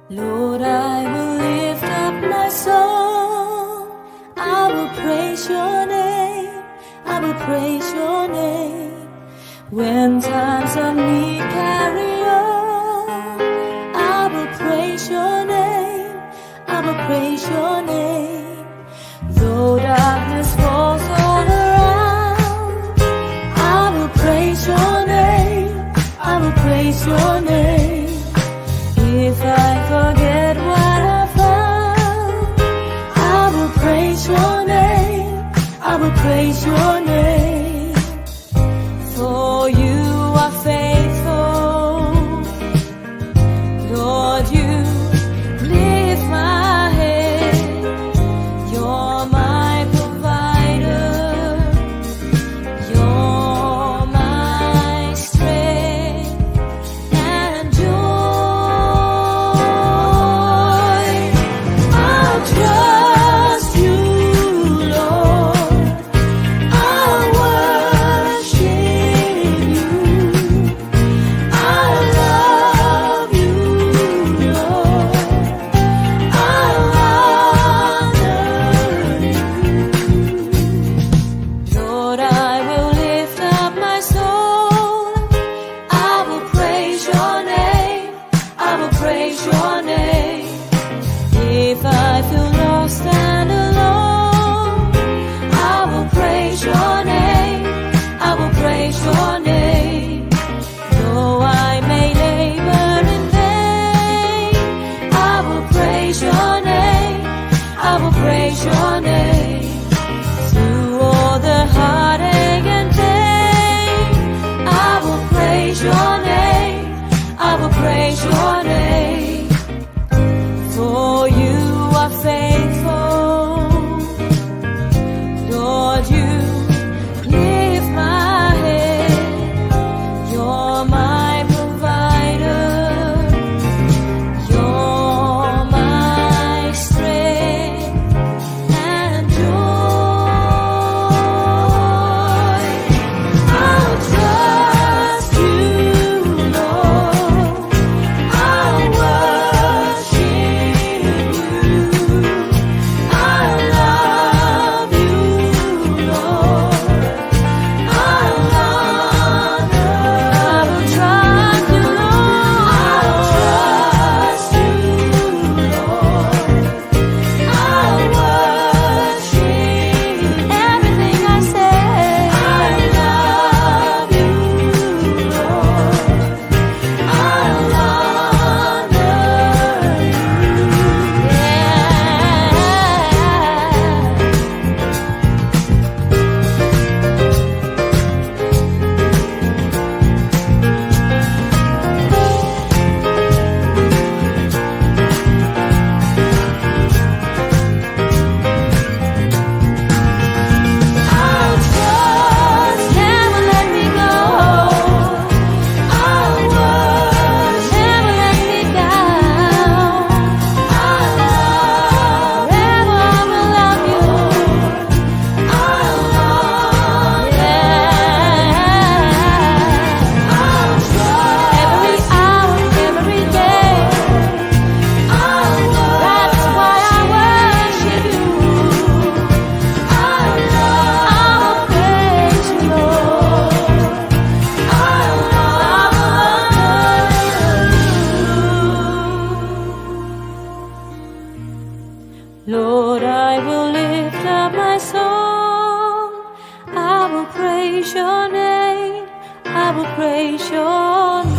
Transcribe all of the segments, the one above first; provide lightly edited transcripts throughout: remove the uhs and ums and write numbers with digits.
Lord, I will lift up my song. I will praise your name. I will praise your name. When times of need carry on, I will praise your name. I will praise your name. Though darkness falls all around, I will praise your name. I will praise your name. If I forget what I found, I will praise your name. I will praise your name. For you are faithful, Lord, you lift my head. You're my provider. You're my strength and joy. I'll trust you, Lord. I'll worship you. I'll love you, Lord. I'll honor you. Lord, I will lift up my soul. I will praise your name. I will praise your name. If I feel lost and alone, I will praise your name. I will praise your name. Though I may labor in vain, I will praise your name. I will praise your name. Through all the heartache and pain, I will praise your name. I will praise your name. For you are faithful, Lord, you lift my head. You're my provider. You're my strength and joy. I'll trust you, Lord. I'll worship you. I'll love you, Lord. I'll honor. I will trust you, Lord. I'll trust you, Lord. I'll worship everything I say. I love you, Lord. I'll honor you. I'll trust, never let me go. I'll worship, never let me down. I'll love, forever I will love you. I'll honor, I'll trust every hour, every day. That's why I worship you. I'll praise you, Lord. I'll honor you. Lord, I will lift up my song. I will praise your name. I will praise your name.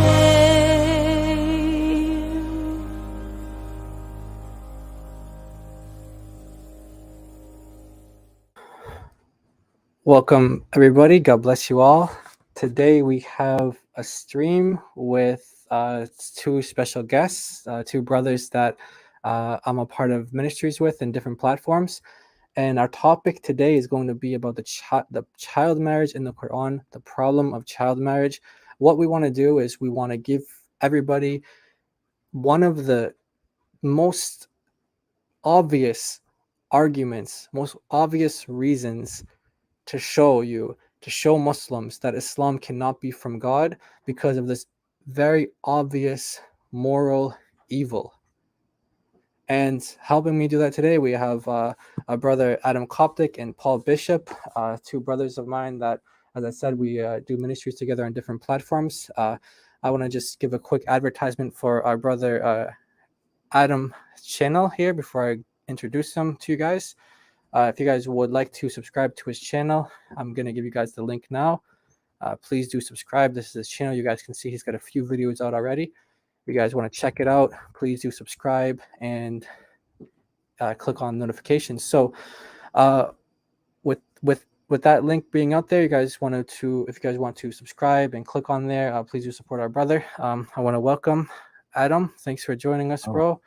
Welcome, everybody. God bless you all. Today we have a stream with two special guests, two brothers that I'm a part of ministries with in different platforms. And our topic today is going to be about the child marriage in the Quran, the problem of child marriage. What we want to do is we want to give everybody one of the most obvious arguments, most obvious reasons to show Muslims that Islam cannot be from God because of this very obvious moral evil. And helping me do that today, we have our brother Adam Koptic and Paul Bishop, two brothers of mine that, as I said, we do ministries together on different platforms. I want to just give a quick advertisement for our brother Adam channel here before I introduce him to you guys. If you guys would like to subscribe to his channel, I'm going to give you guys the link now. Please do subscribe. This is his channel. You guys can see he's got a few videos out already. If you guys want to check it out, please do subscribe and click on notifications. So with that link being out there, you guys wanted to, if you guys want to subscribe and click on there, please do support our brother. I want to welcome Adam. Thanks for joining us, bro.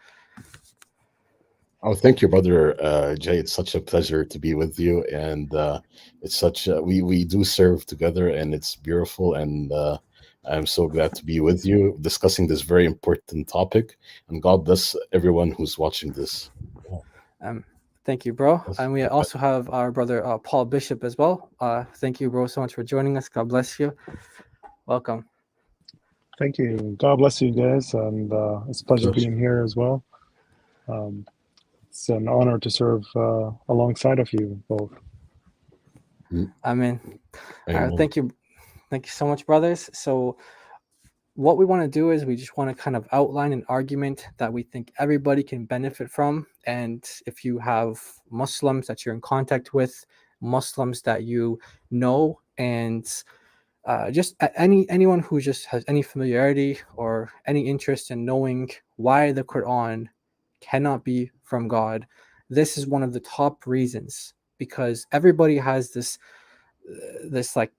Oh, thank you, brother Jay. It's such a pleasure to be with you, and it's such we do serve together, and it's beautiful. And I'm so glad to be with you discussing this very important topic. And God bless everyone who's watching this. Thank you, bro. And we also have our brother Paul Bishop as well. Thank you, bro, so much for joining us. God bless you. Welcome. Thank you. God bless you guys, and it's a pleasure being here as well. It's an honor to serve alongside of you both. Amen. Thank you so much, brothers. So what we want to do is we just want to kind of outline an argument that we think everybody can benefit from. And if you have Muslims that you're in contact with, Muslims that you know, and just anyone who just has any familiarity or any interest in knowing why the Quran cannot be from God, this is one of the top reasons, because everybody has this like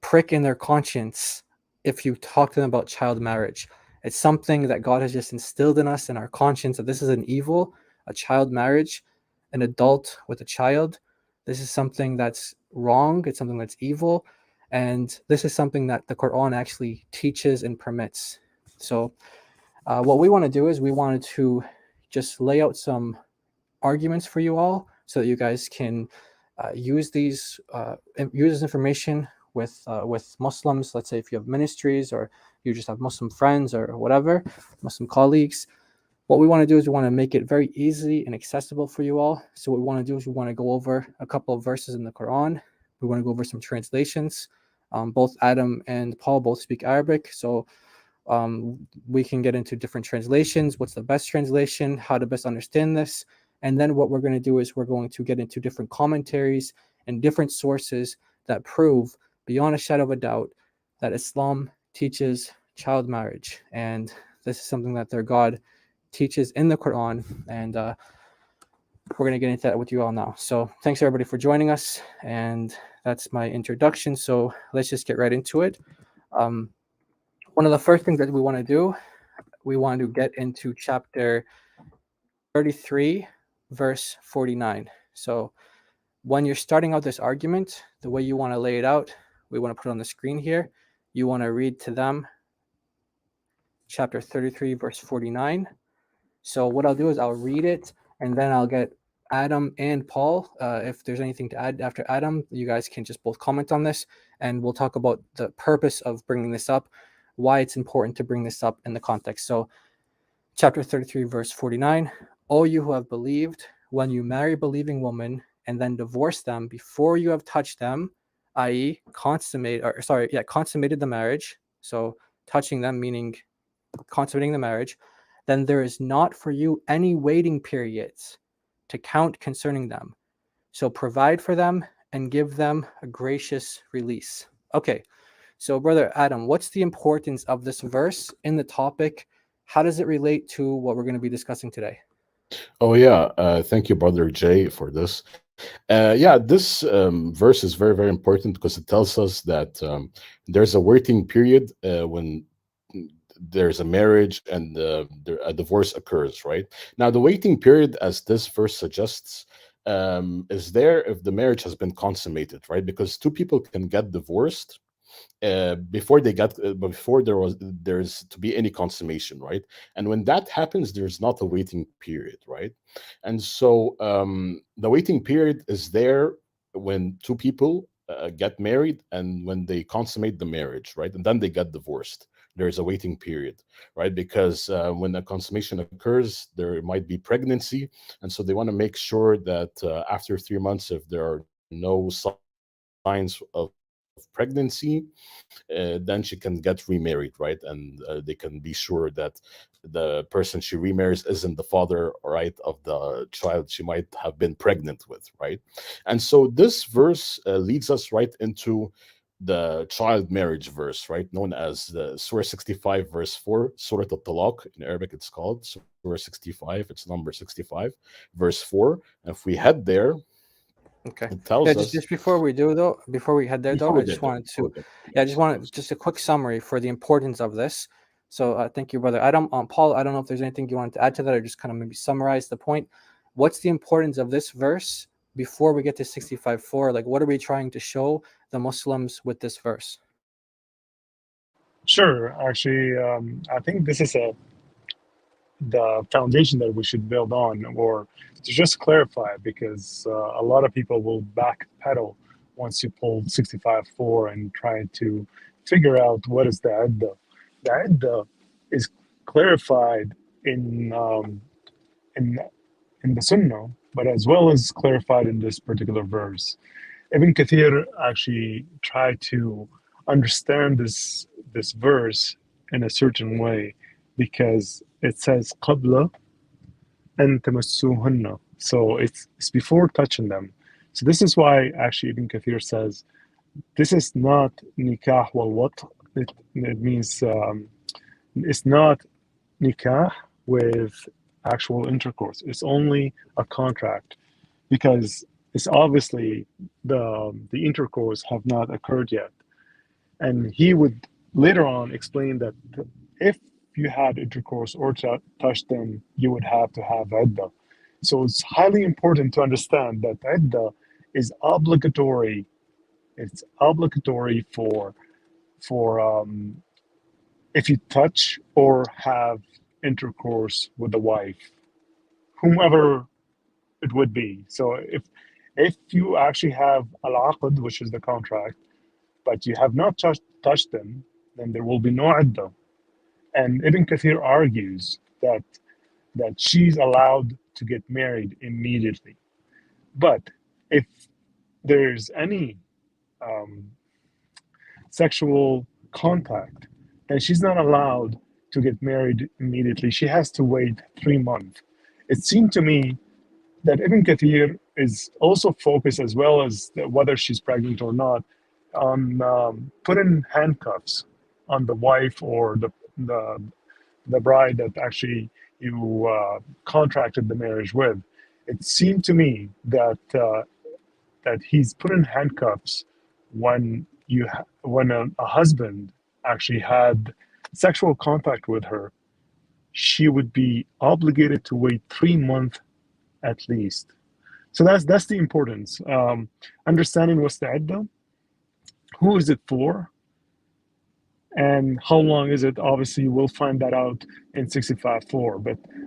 prick in their conscience if you talk to them about child marriage. It's something that God has just instilled in us, in our conscience, that this is an evil, a child marriage, an adult with a child. This is something that's wrong. It's something that's evil. And this is something that the Quran actually teaches and permits. So what we want to do is we wanted to just lay out some arguments for you all so that you guys can use this information with Muslims. Let's say if you have ministries or you just have Muslim friends or whatever, Muslim colleagues. What we want to do is we want to make it very easy and accessible for you all. So what we want to do is we want to go over a couple of verses in the Quran. We want to go over some translations. Both Adam and Paul both speak Arabic, so we can get into different translations. What's the best translation? How to best understand this? And then what we're going to do is we're going to get into different commentaries and different sources that prove beyond a shadow of a doubt that Islam teaches child marriage. And this is something that their God teaches in the Quran. And we're going to get into that with you all now. So thanks everybody for joining us. And that's my introduction. So let's just get right into it. One of the first things that we want to do, we want to get into chapter 33, verse 49. So when you're starting out this argument, the way you want to lay it out, we want to put it on the screen here. You want to read to them chapter 33, verse 49. So what I'll do is I'll read it, and then I'll get Adam and Paul. If there's anything to add after Adam, you guys can just both comment on this, and we'll talk about the purpose of bringing this up, why it's important to bring this up in the context. So chapter 33, verse 49. O you who have believed, when you marry a believing woman and then divorce them before you have touched them, i.e. consummated the marriage. So touching them meaning consummating the marriage, then there is not for you any waiting periods to count concerning them. So provide for them and give them a gracious release. Okay, so brother Adam, what's the importance of this verse in the topic? How does it relate to what we're going to be discussing today? Oh yeah, thank you, brother Jay, for this. This verse is very, very important because it tells us that there's a waiting period when there's a marriage and a divorce occurs, right? Now, the waiting period, as this verse suggests, is there if the marriage has been consummated, right? Because two people can get divorced before there's to be any consummation, right? And when that happens, there's not a waiting period, right? And so the waiting period is there when two people get married and when they consummate the marriage, right? And then they get divorced, there's a waiting period, right? Because when a consummation occurs, there might be pregnancy, and so they want to make sure that after 3 months, if there are no signs of pregnancy, then she can get remarried, right? And they can be sure that the person she remarries isn't the father, right, of the child she might have been pregnant with, right? And so this verse leads us right into the child marriage verse, right, known as the Surah 65, verse 4, Surah al-Talaq. In Arabic, it's called Surah 65. It's number 65, verse 4. And if we head there, Okay. it tells Yeah, us. just before we do though, before we head there Before though, we I get just there, wanted before we to, get yeah, I yes, just wanted yes. just a quick summary for the importance of this. So thank you, brother Adam. Paul, I don't know if there's anything you wanted to add to that, or just kind of maybe summarize the point. What's the importance of this verse before we get to 65:4? Like, what are we trying to show the Muslims with this verse? Sure. Actually, I think this is the foundation that we should build on, or to just clarify, because a lot of people will backpedal once you pull 65.4 and try to figure out what is the idda. The idda is clarified in in the Sunnah, but as well as clarified in this particular verse. Ibn Kathir actually tried to understand this verse in a certain way, because it says قبل أن تمسوهن, so it's before touching them. So this is why actually Ibn Kathir says this is not nikah wal wat. It means it's not nikah with actual intercourse. It's only a contract, because it's obviously the intercourse have not occurred yet. And he would later on explain that if you had intercourse or touched them, you would have to have idda. So it's highly important to understand that idda is obligatory. It's obligatory for if you touch or have intercourse with the wife, whomever it would be. So if you actually have al-aqd, which is the contract, but you have not touched them, then there will be no idda. And Ibn Kathir argues that she's allowed to get married immediately. But if there's any um, sexual contact, then she's not allowed to get married immediately. She has to wait 3 months. It seemed to me that Ibn Kathir is also focused, as well as whether she's pregnant or not, on putting handcuffs on the wife or the bride that actually you contracted the marriage with. It seemed to me that he's putting handcuffs when when a husband actually had sexual contact with her. She would be obligated to wait 3 months at least. So that's the importance. Understanding what's the idda, who is it for, and how long is it. Obviously, we'll find that out in 65.4.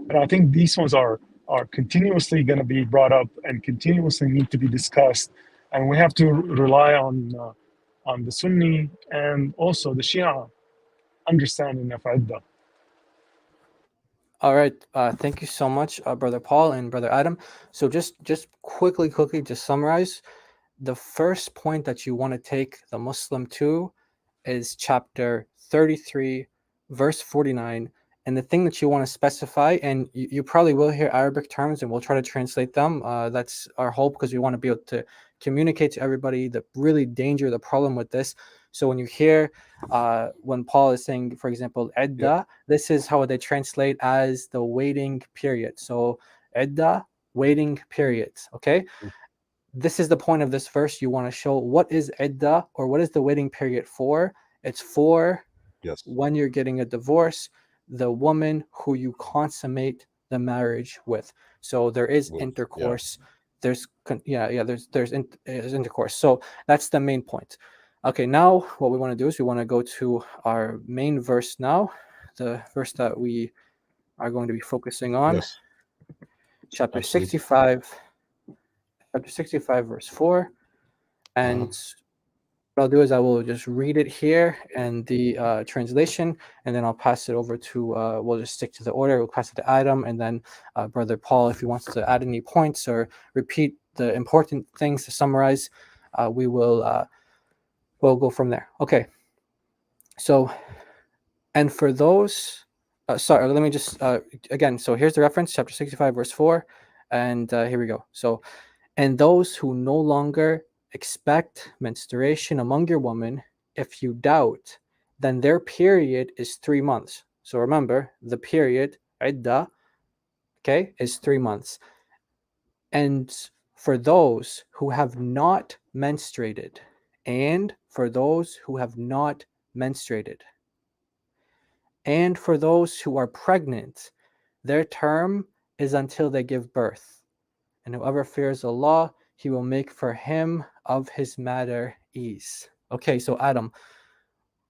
But I think these ones are continuously going to be brought up and continuously need to be discussed, and we have to rely on the Sunni and also the Shia understanding of idda. All right. Thank you so much, brother Paul and brother Adam. So just quickly, just summarize. The first point that you want to take the Muslim to is chapter 33, verse 49. And the thing that you want to specify, and you probably will hear Arabic terms, and we'll try to translate them. That's our hope, because we want to be able to communicate to everybody the problem with this. So when you hear when Paul is saying, for example, idda, this is how they translate as the waiting period. So idda, waiting periods. Okay. This is the point of this verse. You want to show what is idda, or what is the waiting period for. It's for when you're getting a divorce, the woman who you consummate the marriage with. So there is intercourse. There's intercourse. So that's the main point. Okay, now what we want to do is we want to go to our main verse now, the verse that we are going to be focusing on. Chapter 65, verse 4. And I'll do is I will just read it here and the translation, and then I'll pass it over to. We'll just stick to the order. We'll pass it to Adam, and then Brother Paul, if he wants to add any points or repeat the important things to summarize, we will. We'll go from there. Okay. So, and for those, sorry, let me just again. So here's the reference, chapter 65, verse 4, and here we go. So, and those who no longer expect menstruation among your women, if you doubt, then their period is 3 months. So remember, the period, idda, okay, is 3 months. And for those who have not menstruated, and for those who have not menstruated, and for those who are pregnant, their term is until they give birth. And whoever fears Allah, He will make for him of his matter ease. Okay, so Adam,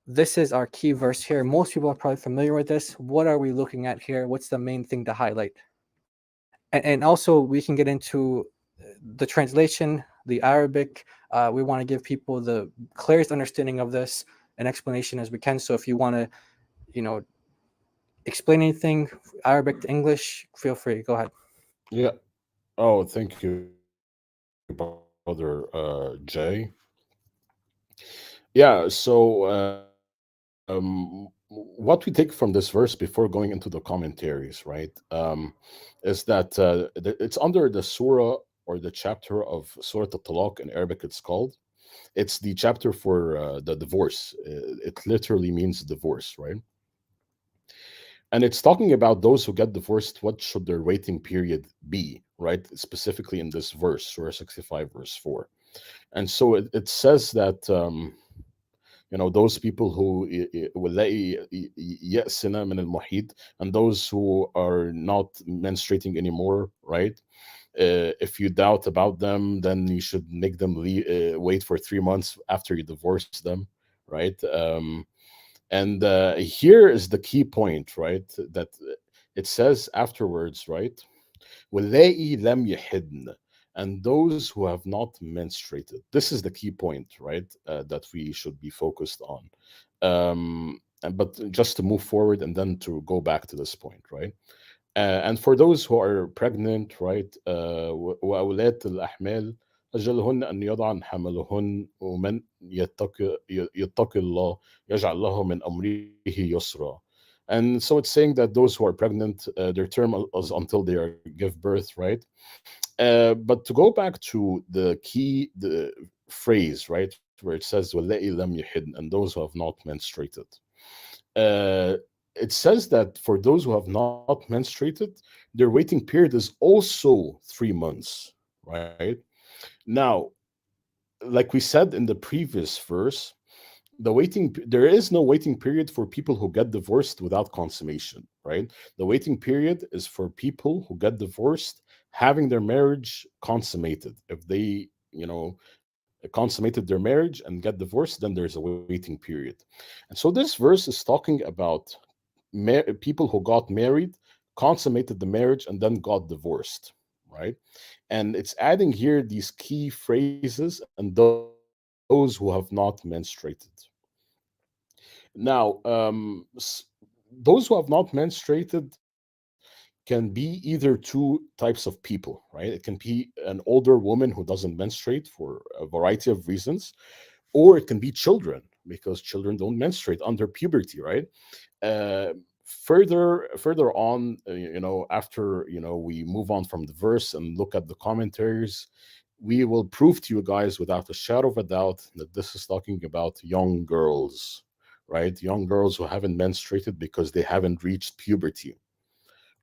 this is our key verse here. Most people are probably familiar with this. What are we looking at here? What's the main thing to highlight? And also, we can get into the translation, the Arabic. We want to give people the clearest understanding of this, an explanation as we can. So if you want to, explain anything, Arabic to English, feel free. Go ahead. Yeah. Oh, thank you, brother Jay. Yeah. So, what we take from this verse before going into the commentaries, right, is that it's under the surah or the chapter of Surah Al-Talaq in Arabic. It's called. It's the chapter for the divorce. It literally means divorce, right? And it's talking about those who get divorced. What should their waiting period be, right? Specifically in this verse, Surah 65, verse 4. And so it says that those people who يأسنا من المحيط, and those who are not menstruating anymore, right? If you doubt about them, then you should make them wait for 3 months after you divorce them, right? And here is the key point, right? That it says afterwards, right? وَاللَّائِي لَمْ يَحِدْنَ, and those who have not menstruated. This is the key point, right? That we should be focused on. But just to move forward and then to go back to this point, right? And for those who are pregnant, right? وَأَوْلَاتِ الْأَحْمَالِ أجلهن أن يضعن حملهن ومن يتق الله يجعل له من أمره يسرا. And so it's saying that those who are pregnant, their term is until they give birth, right? But to go back to the phrase, right, where it says وَاللَّائِي لَمْ يَحِدْنَ, and those who have not menstruated. It says that for those who have not menstruated, their waiting period is also 3 months, right? Now, like we said in the previous verse, there is no waiting period for people who get divorced without consummation, right? The waiting period is for people who get divorced having their marriage consummated. If they, consummated their marriage and get divorced, then there's a waiting period. And so this verse is talking about people who got married, consummated the marriage, and then got divorced, right? And it's adding here these key phrases, and those who have not menstruated. Now, those who have not menstruated can be either two types of people, right? It can be an older woman who doesn't menstruate for a variety of reasons, or it can be children, because children don't menstruate under puberty, right? Further on, after we move on from the verse and look at the commentaries, we will prove to you guys without a shadow of a doubt that this is talking about young girls, right? Young girls who haven't menstruated because they haven't reached puberty,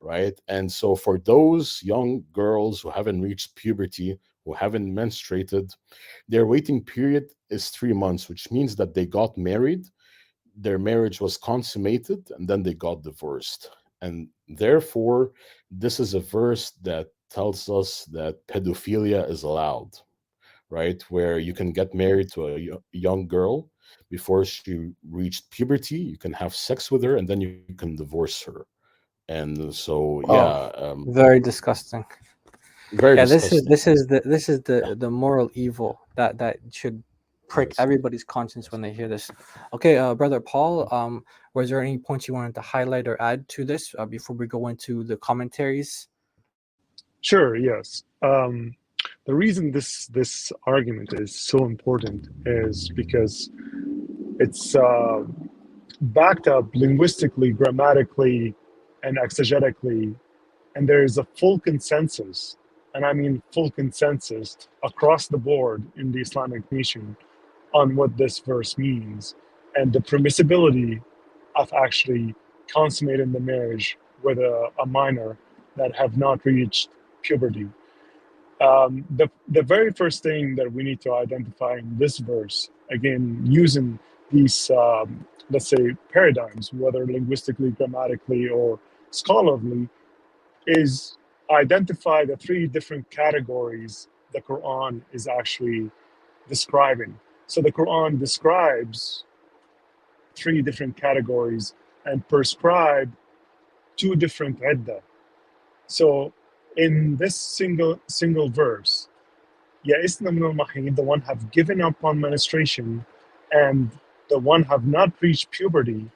right? And so for those young girls who haven't reached puberty, who haven't menstruated, their waiting period is 3 months, which means that they got married, their marriage was consummated, and then they got divorced. And therefore, this is a verse that tells us that pedophilia is allowed, right? Where you can get married to a young girl before she reached puberty, you can have sex with her, and then you can divorce her. And so, very disgusting. Very disgusting. This is the moral evil that should prick Yes. everybody's conscience when they hear this. Okay, brother Paul, was there any points you wanted to highlight or add to this before we go into the commentaries? Sure, yes. The reason this argument is so important is because it's backed up linguistically, grammatically, and exegetically, and there is a full consensus, and I mean full consensus across the board in the Islamic nation on what this verse means and the permissibility of actually consummating the marriage with a minor that have not reached puberty. The very first thing that we need to identify in this verse, again, using these, let's say, paradigms, whether linguistically, grammatically, or scholarly, is identify the three different categories the Quran is actually describing. So the Quran describes three different categories and prescribe two different iddah. So in this single verse, يَئِسْنَ مِنَ الْمَحِيضِ, the one have given up on menstruation, and the one have not reached puberty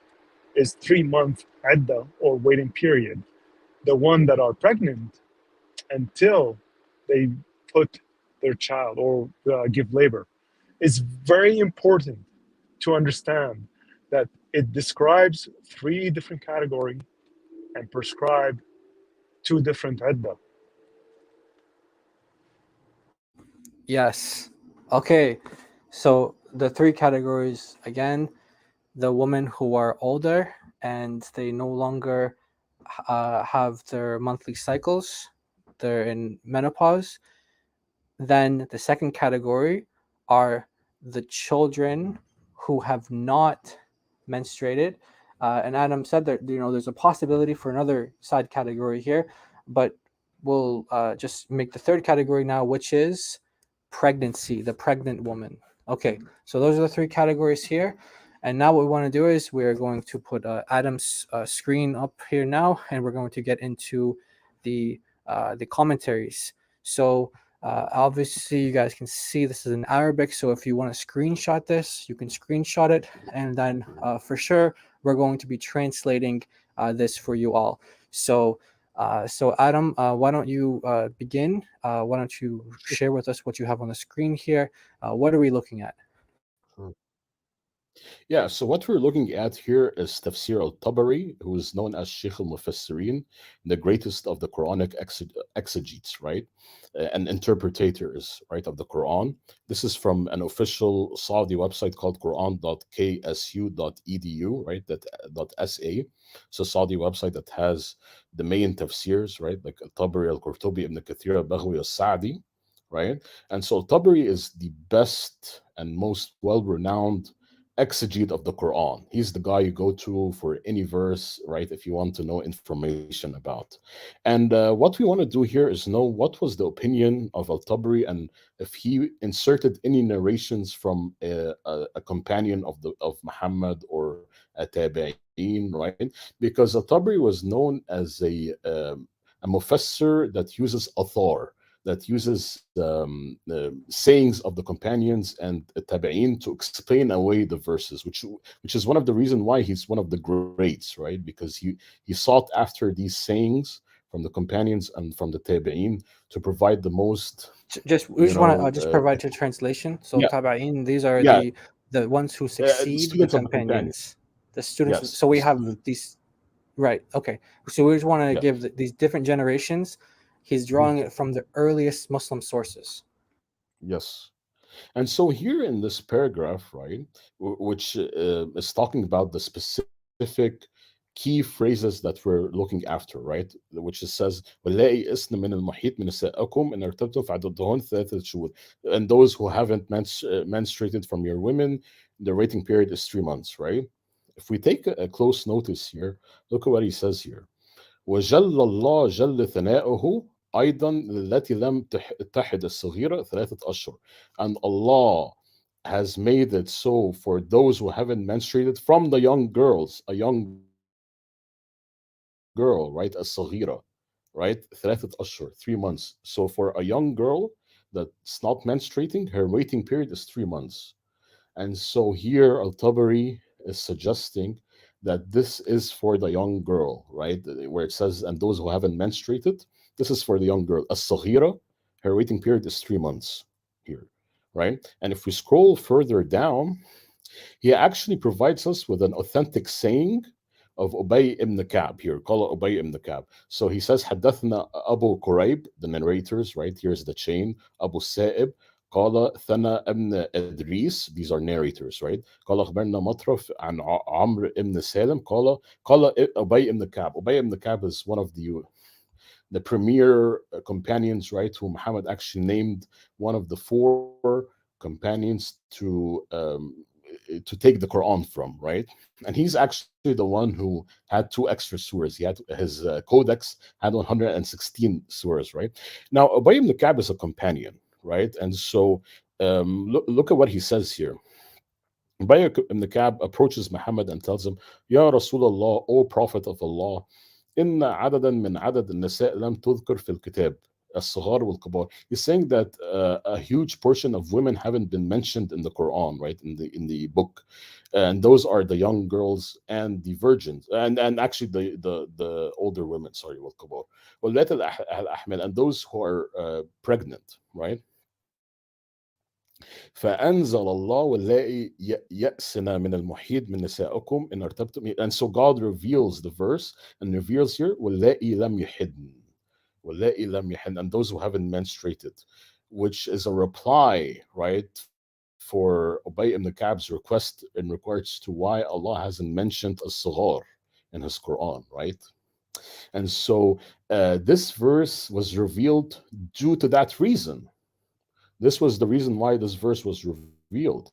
is 3 month iddah or waiting period. The one that are pregnant until they put their child or give labor. It's very important to understand that it describes three different categories and prescribe two different iddah. Yes. Okay. So the three categories again: the women who are older and they no longer have their monthly cycles, they're in menopause. Then the second category are the children who have not menstruated. And Adam said that there's a possibility for another side category here, but we'll just make the third category now, which is pregnancy, the pregnant woman. Okay, so those are the three categories here. And now what we want to do is we're going to put Adam's screen up here now, and we're going to get into the commentaries. So obviously, you guys can see this is in Arabic. So if you want to screenshot this, you can screenshot it, and then for sure we're going to be translating this for you all. So Adam, why don't you begin? Why don't you share with us what you have on the screen here? What are we looking at? Sure. Yeah, so what we're looking at here is Tafsir al-Tabari, who is known as Sheikh al-Mufassirin, the greatest of the Quranic exegetes, right? And interpreters, right, of the Quran. This is from an official Saudi website called quran.ksu.edu, right, .sa. So Saudi website that has the main tafsirs, right, like al-Tabari, al-Qurtubi, Ibn Kathir, al-Baghawi, al-Sa'di, right? And so Tabari is the best and most well-renowned exegete of the Quran. He's the guy you go to for any verse, right? If you want to know information about. And what we want to do here is know what was the opinion of Al-Tabari and if he inserted any narrations from a companion of Muhammad or a tabi'in, right? Because Al-Tabari was known as a mufassir that uses athar, that uses sayings of the companions and tabi'in to explain away the verses, which is one of the reasons why he's one of the greats, right? Because he sought after these sayings from the companions and from the tabi'in to provide the most, We just want to just provide your translation. So yeah, tabi'in, these are yeah, the ones who the succeed the students of the companions. companions, the students. Yes, So we the have student. these, right? Okay. So we just want to Yeah. give these different generations. He's Mhm. drawing it from the earliest Muslim sources. Yes. And so here in this paragraph, right, which is talking about the specific key phrases that we're looking after, right, which it says واللائي يئسن من المحيط من نسائكم إن ارتبتم فعدتهن ثلاثة شهور, and those who haven't menstruated from your women, the waiting period is 3 months, right? If we take a close notice here, look at what he says here. وجل الله جل ثناؤه أيضا التي لم تحد الصغيرة 3 أشهر, and Allah has made it so for those who haven't menstruated from the young girls, a young girl, right, الصغيرة, right, 3 أشهر, 3 months. So for a young girl that's not menstruating, her waiting period is 3 months. And so here Al-Tabari is suggesting that this is for the young girl, right? Where it says, and those who haven't menstruated, this is for the young girl. As-Saghira, her waiting period is 3 months here, right? And if we scroll further down, he actually provides us with an authentic saying of Ubay ibn Ka'b here. Call it Ubay ibn Ka'b. So he says, حدثنا Abu Quraib, the narrators, right? Here's the chain. Abu Sa'ib, قال ثنا ابن إدريس, these are narrators, right? قال أخبرنا مطرف عن عمرو ibn Salim, قال أبي ibn Ka'b. Ubay ibn Ka'b is one of the premier companions, right? Who Muhammad actually named one of the four companions to take the Quran from, right? And he's actually the one who had 2 extra surahs. He had his codex had 116 surahs, right? Now, Ubay ibn Ka'b is a companion, right? And so look at what he says here. Ubay ibn Ka'b approaches Muhammad and tells him, Ya Rasulullah, O Prophet of Allah, إن عددا من عدد النساء لم تذكر في الكتاب الصغار والكبار. He's saying that a huge portion of women haven't been mentioned in the Quran, right? In the book, and those are the young girls and the virgins, and actually the older women. Sorry, والكبار. واللاتي الأحمال, and those who are pregnant, right? فأنزل الله واللائي يأسنا من المحيض من نسائكم إن ارتبتم. And so God reveals the verse and reveals here واللائي لم يحدن, واللائي لم يحدن, and those who haven't menstruated, which is a reply, right, for Ubay ibn Ka'b's request in regards to why Allah hasn't mentioned as-saghar in his Quran, right? And so this verse was revealed due to that reason. This was the reason why this verse was revealed,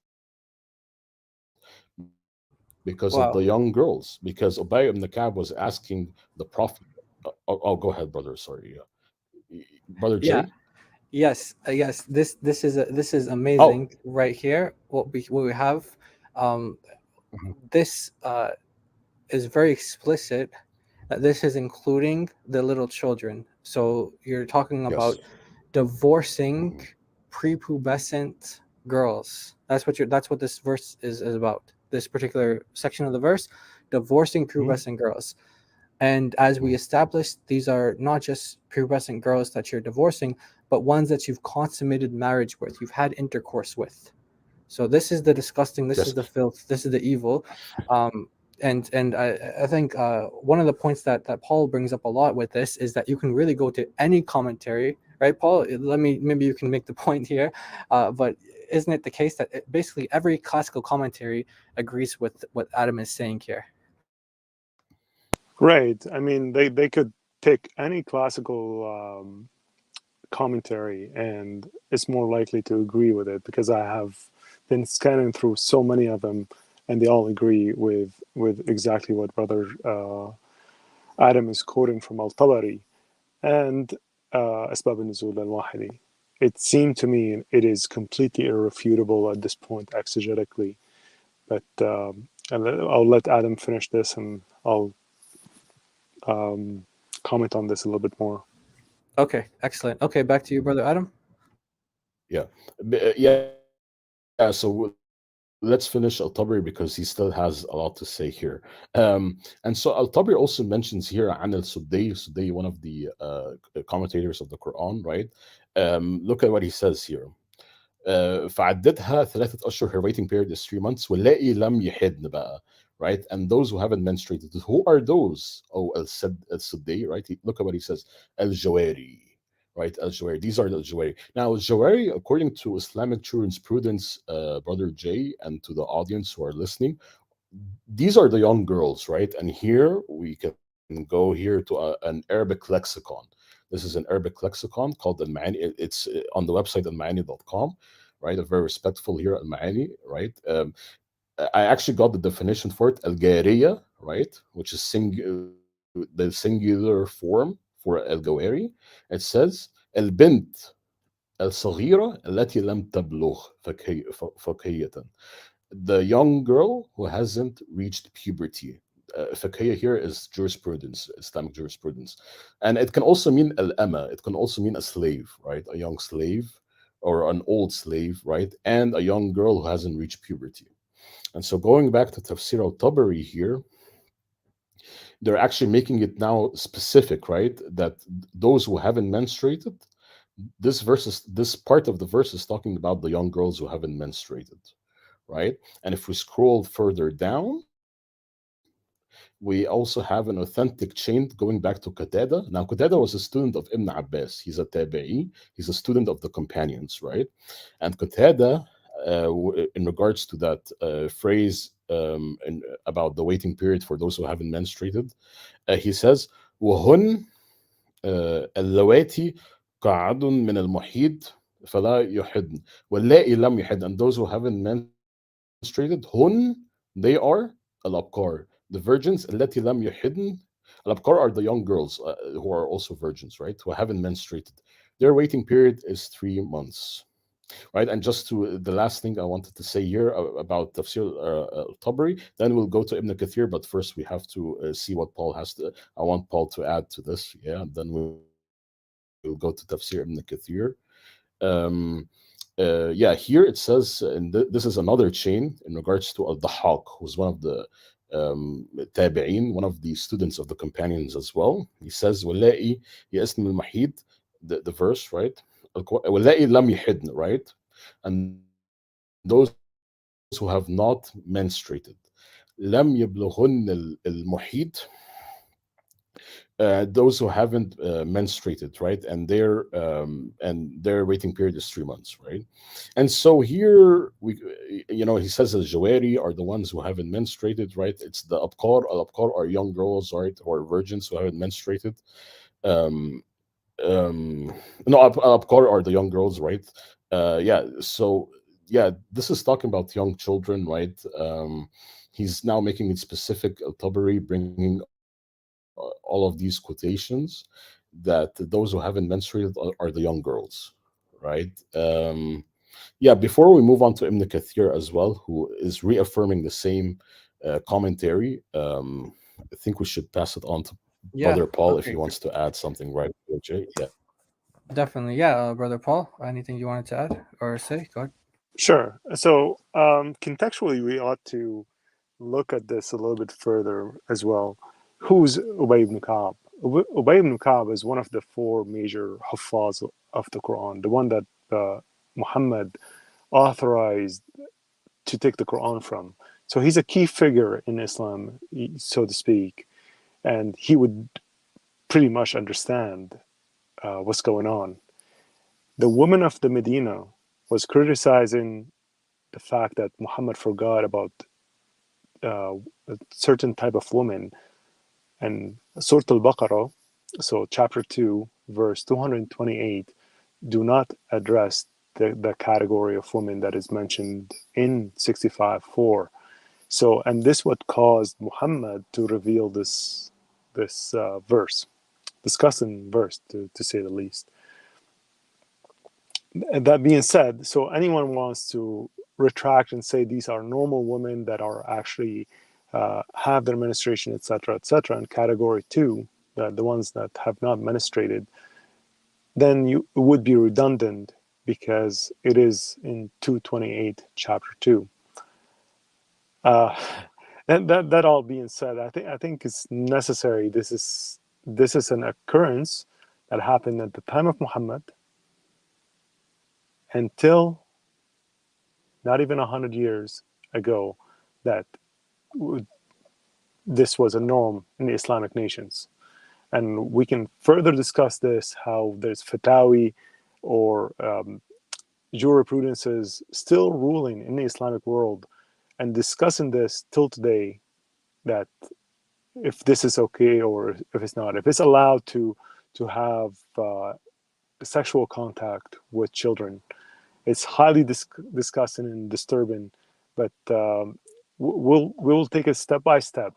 because of the Wow. young girls. Because Ubay ibn Ka'b was asking the Prophet. Oh, go ahead, brother. Sorry, brother Yeah. Jay. Yes. This is Oh, amazing right here. What we have, um, mhm. this is very explicit that this is including the little children. So you're talking about Yes. divorcing Mhm. prepubescent girls. That's what this verse is about. This particular section of the verse, divorcing Mhm. prepubescent girls. And as we Mhm. established, these are not just prepubescent girls that you're divorcing, but ones that you've consummated marriage with, you've had intercourse with. So this is the disgusting, this is Yes. the filth, this is the evil. Um, and I think one of the points that Paul brings up a lot with this is that you can really go to any commentary, right, Paul? Maybe you can make the point here, but isn't it the case that basically every classical commentary agrees with what Adam is saying here? Right. I mean, they could pick any classical commentary, and it's more likely to agree with it because I have been scanning through so many of them, and they all agree with exactly what Brother Adam is quoting from Al-Tabari and Asbab al-Nuzul al-Wahidi. It seemed to me it is completely irrefutable at this point exegetically, but I'll let Adam finish this and I'll comment on this a little bit more. Okay, excellent. Okay, back to you, brother Adam. Yeah. Yeah. So let's finish Al-Tabari because he still has a lot to say here. And so Al-Tabari also mentions here An al-Suddi, one of the commentators of the Quran, right? Look at what he says here. فعدتها 3 أشهر, her waiting period is 3 months. واللائي لم يحدن بقى, right? And those who haven't menstruated, who are those? Oh, al-Suddi, right? Look at what he says. Al-Jawari, right? Al-Jawari. These are the Al-Jawari. Now, Al-Jawari, according to Islamic jurisprudence, Brother Jay, and to the audience who are listening, these are the young girls, right? And here we can go here to an Arabic lexicon. This is an Arabic lexicon called Al-Ma'ani. It's on the website al-ma'ani.com, right? A very respectful here Al-Ma'ani, right? I actually got the definition for it, Al-Gariya, right? Which is the singular form for Al-Gawari. It says, Al-Bint الصغيرة التي لم تبلغ فقهية, the young girl who hasn't reached puberty. Fakhiya here is jurisprudence, Islamic jurisprudence. And it can also mean al-ama, it can also mean a slave, right? A young slave or an old slave, right, and a young girl who hasn't reached puberty. And so going back to Tafsir al-Tabari here, they're actually making it now specific, right? That those who haven't menstruated, this part of the verse is talking about the young girls who haven't menstruated, right? And if we scroll further down, we also have an authentic chain going back to Qatada. Now, Qatada was a student of Ibn Abbas. He's a tabi'i. He's a student of the companions, right? And Qatada, in regards to that phrase about the waiting period for those who haven't menstruated, he says, وَهُنْ اللواتي قعد من المحيط فلا يحدن واللائي لم يحدن. And those who haven't menstruated, hun, they are al-abkar, the virgins. التي لم يحدن, al-abkar are the young girls who are also virgins, right, who haven't menstruated. Their waiting period is 3 months, right? And just to the last thing I wanted to say here about Tafsir al-Tabari, then we'll go to Ibn Kathir, but first we have to see what Paul has to, I want Paul to add to this, yeah, and then we'll go to Tafsir Ibn Kathir. Yeah, here it says, and this is another chain in regards to Al-Dahhak, who's one of the tabi'in, one of the students of the companions as well. He says, وَلَائِ يَأْسْنِ الْمَحِيدِ, the verse, right? وَلَائِ لَمْ يَحِدْنَ, right? And those who have not menstruated. لَمْ يَبْلُغُنَّ الْمُحِيدِ, those who haven't menstruated, right, and their waiting period is 3 months, right? And so here we, he says the Jawari are the ones who haven't menstruated, right? It's the Abkar. Al-Abkar are young girls, right, or virgins who haven't menstruated. No, Abkar are the young girls, right? Yeah. So yeah, this is talking about young children, right? He's now making it specific. Al-Tabari bringing all of these quotations that those who haven't menstruated are the young girls, right? Yeah, before we move on to Ibn Kathir as well, who is reaffirming the same commentary, I think we should pass it on to Brother Paul if he wants to add something, right, Jay? Yeah. Definitely. Yeah, Brother Paul, anything you wanted to add or say? Go ahead. Sure. So contextually, we ought to look at this a little bit further as well. Who's Ubay ibn Ka'b? Ubay ibn Ka'b is one of the 4 major Huffaz of the Quran, the one that Muhammad authorized to take the Quran from. So he's a key figure in Islam, so to speak, and he would pretty much understand what's going on. The woman of the Medina was criticizing the fact that Muhammad forgot about a certain type of woman. And Surah Al-Baqarah, so chapter 2, verse 228, do not address the category of women that is mentioned in 65:4. So, and this what caused Muhammad to reveal this verse, disgusting verse, to say the least. And that being said, so anyone wants to retract and say these are normal women that are actually have their menstruation, etc., and category 2, the ones that have not menstruated, then it would be redundant because it is in 228, chapter 2. And that all being said, I think it's necessary. This is an occurrence that happened at the time of Muhammad until not even 100 years ago, that this was a norm in the Islamic nations. And we can further discuss this, how there's fatawi or jurisprudences still ruling in the Islamic world and discussing this till today, that if this is okay or if it's not, if it's allowed to have sexual contact with children. It's highly disgusting and disturbing, but we'll take it step by step.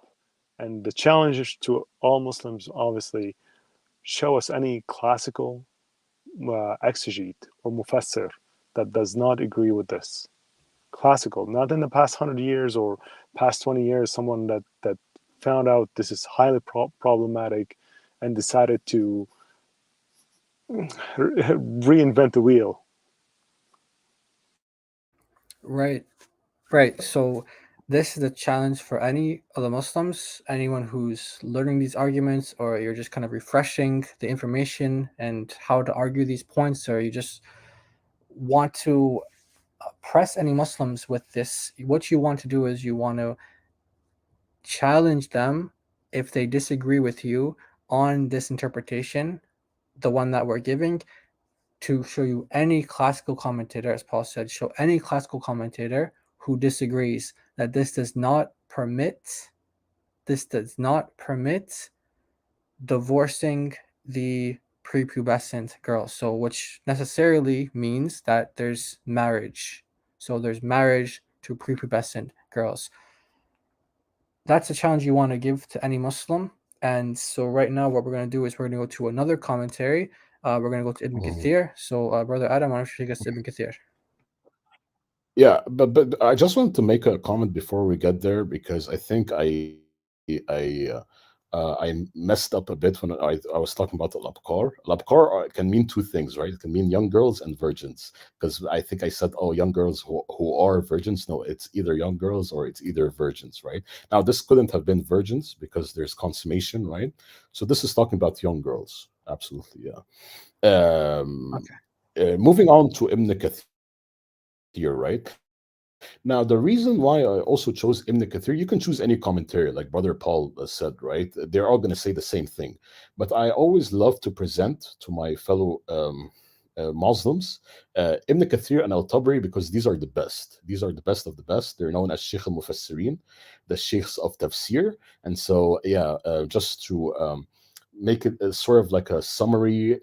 And the challenge is to all Muslims, obviously, show us any classical exegete or mufassir that does not agree with this. Classical, not in the past 100 years or past 20 years, someone that found out this is highly problematic and decided to reinvent the wheel. Right. Right. So this is a challenge for any of the Muslims, anyone who's learning these arguments, or you're just kind of refreshing the information and how to argue these points, or you just want to press any Muslims with this. What you want to do is you want to challenge them if they disagree with you on this interpretation, the one that we're giving, to show you any classical commentator, as Paul said, show any classical commentator who disagrees that this does not permit divorcing the prepubescent girl. So which necessarily means that there's marriage. So there's marriage to prepubescent girls. That's a challenge you want to give to any Muslim. And so right now what we're going to do is we're going to go to another commentary. We're going to go to Ibn Mhm. Kathir. So Brother Adam, why don't you take us to Ibn Kathir? Yeah, but I just want to make a comment before we get there because I think I messed up a bit when I was talking about the labkar. Labkar can mean two things, right? It can mean young girls and virgins. Because I think I said, oh, young girls who are virgins. No, it's either young girls or it's either virgins, right? Now, this couldn't have been virgins because there's consummation, right? So this is talking about young girls. Absolutely, yeah. Moving on to Ibn Kathir, right? Now, the reason why I also chose Ibn Kathir, you can choose any commentary, like Brother Paul said, right? They're all going to say the same thing. But I always love to present to my fellow Muslims Ibn Kathir and Al Tabari because these are the best. These are the best of the best. They're known as Sheikh al Mufassirin, the Sheikhs of Tafsir. And so, yeah, just to make it sort of like a summary.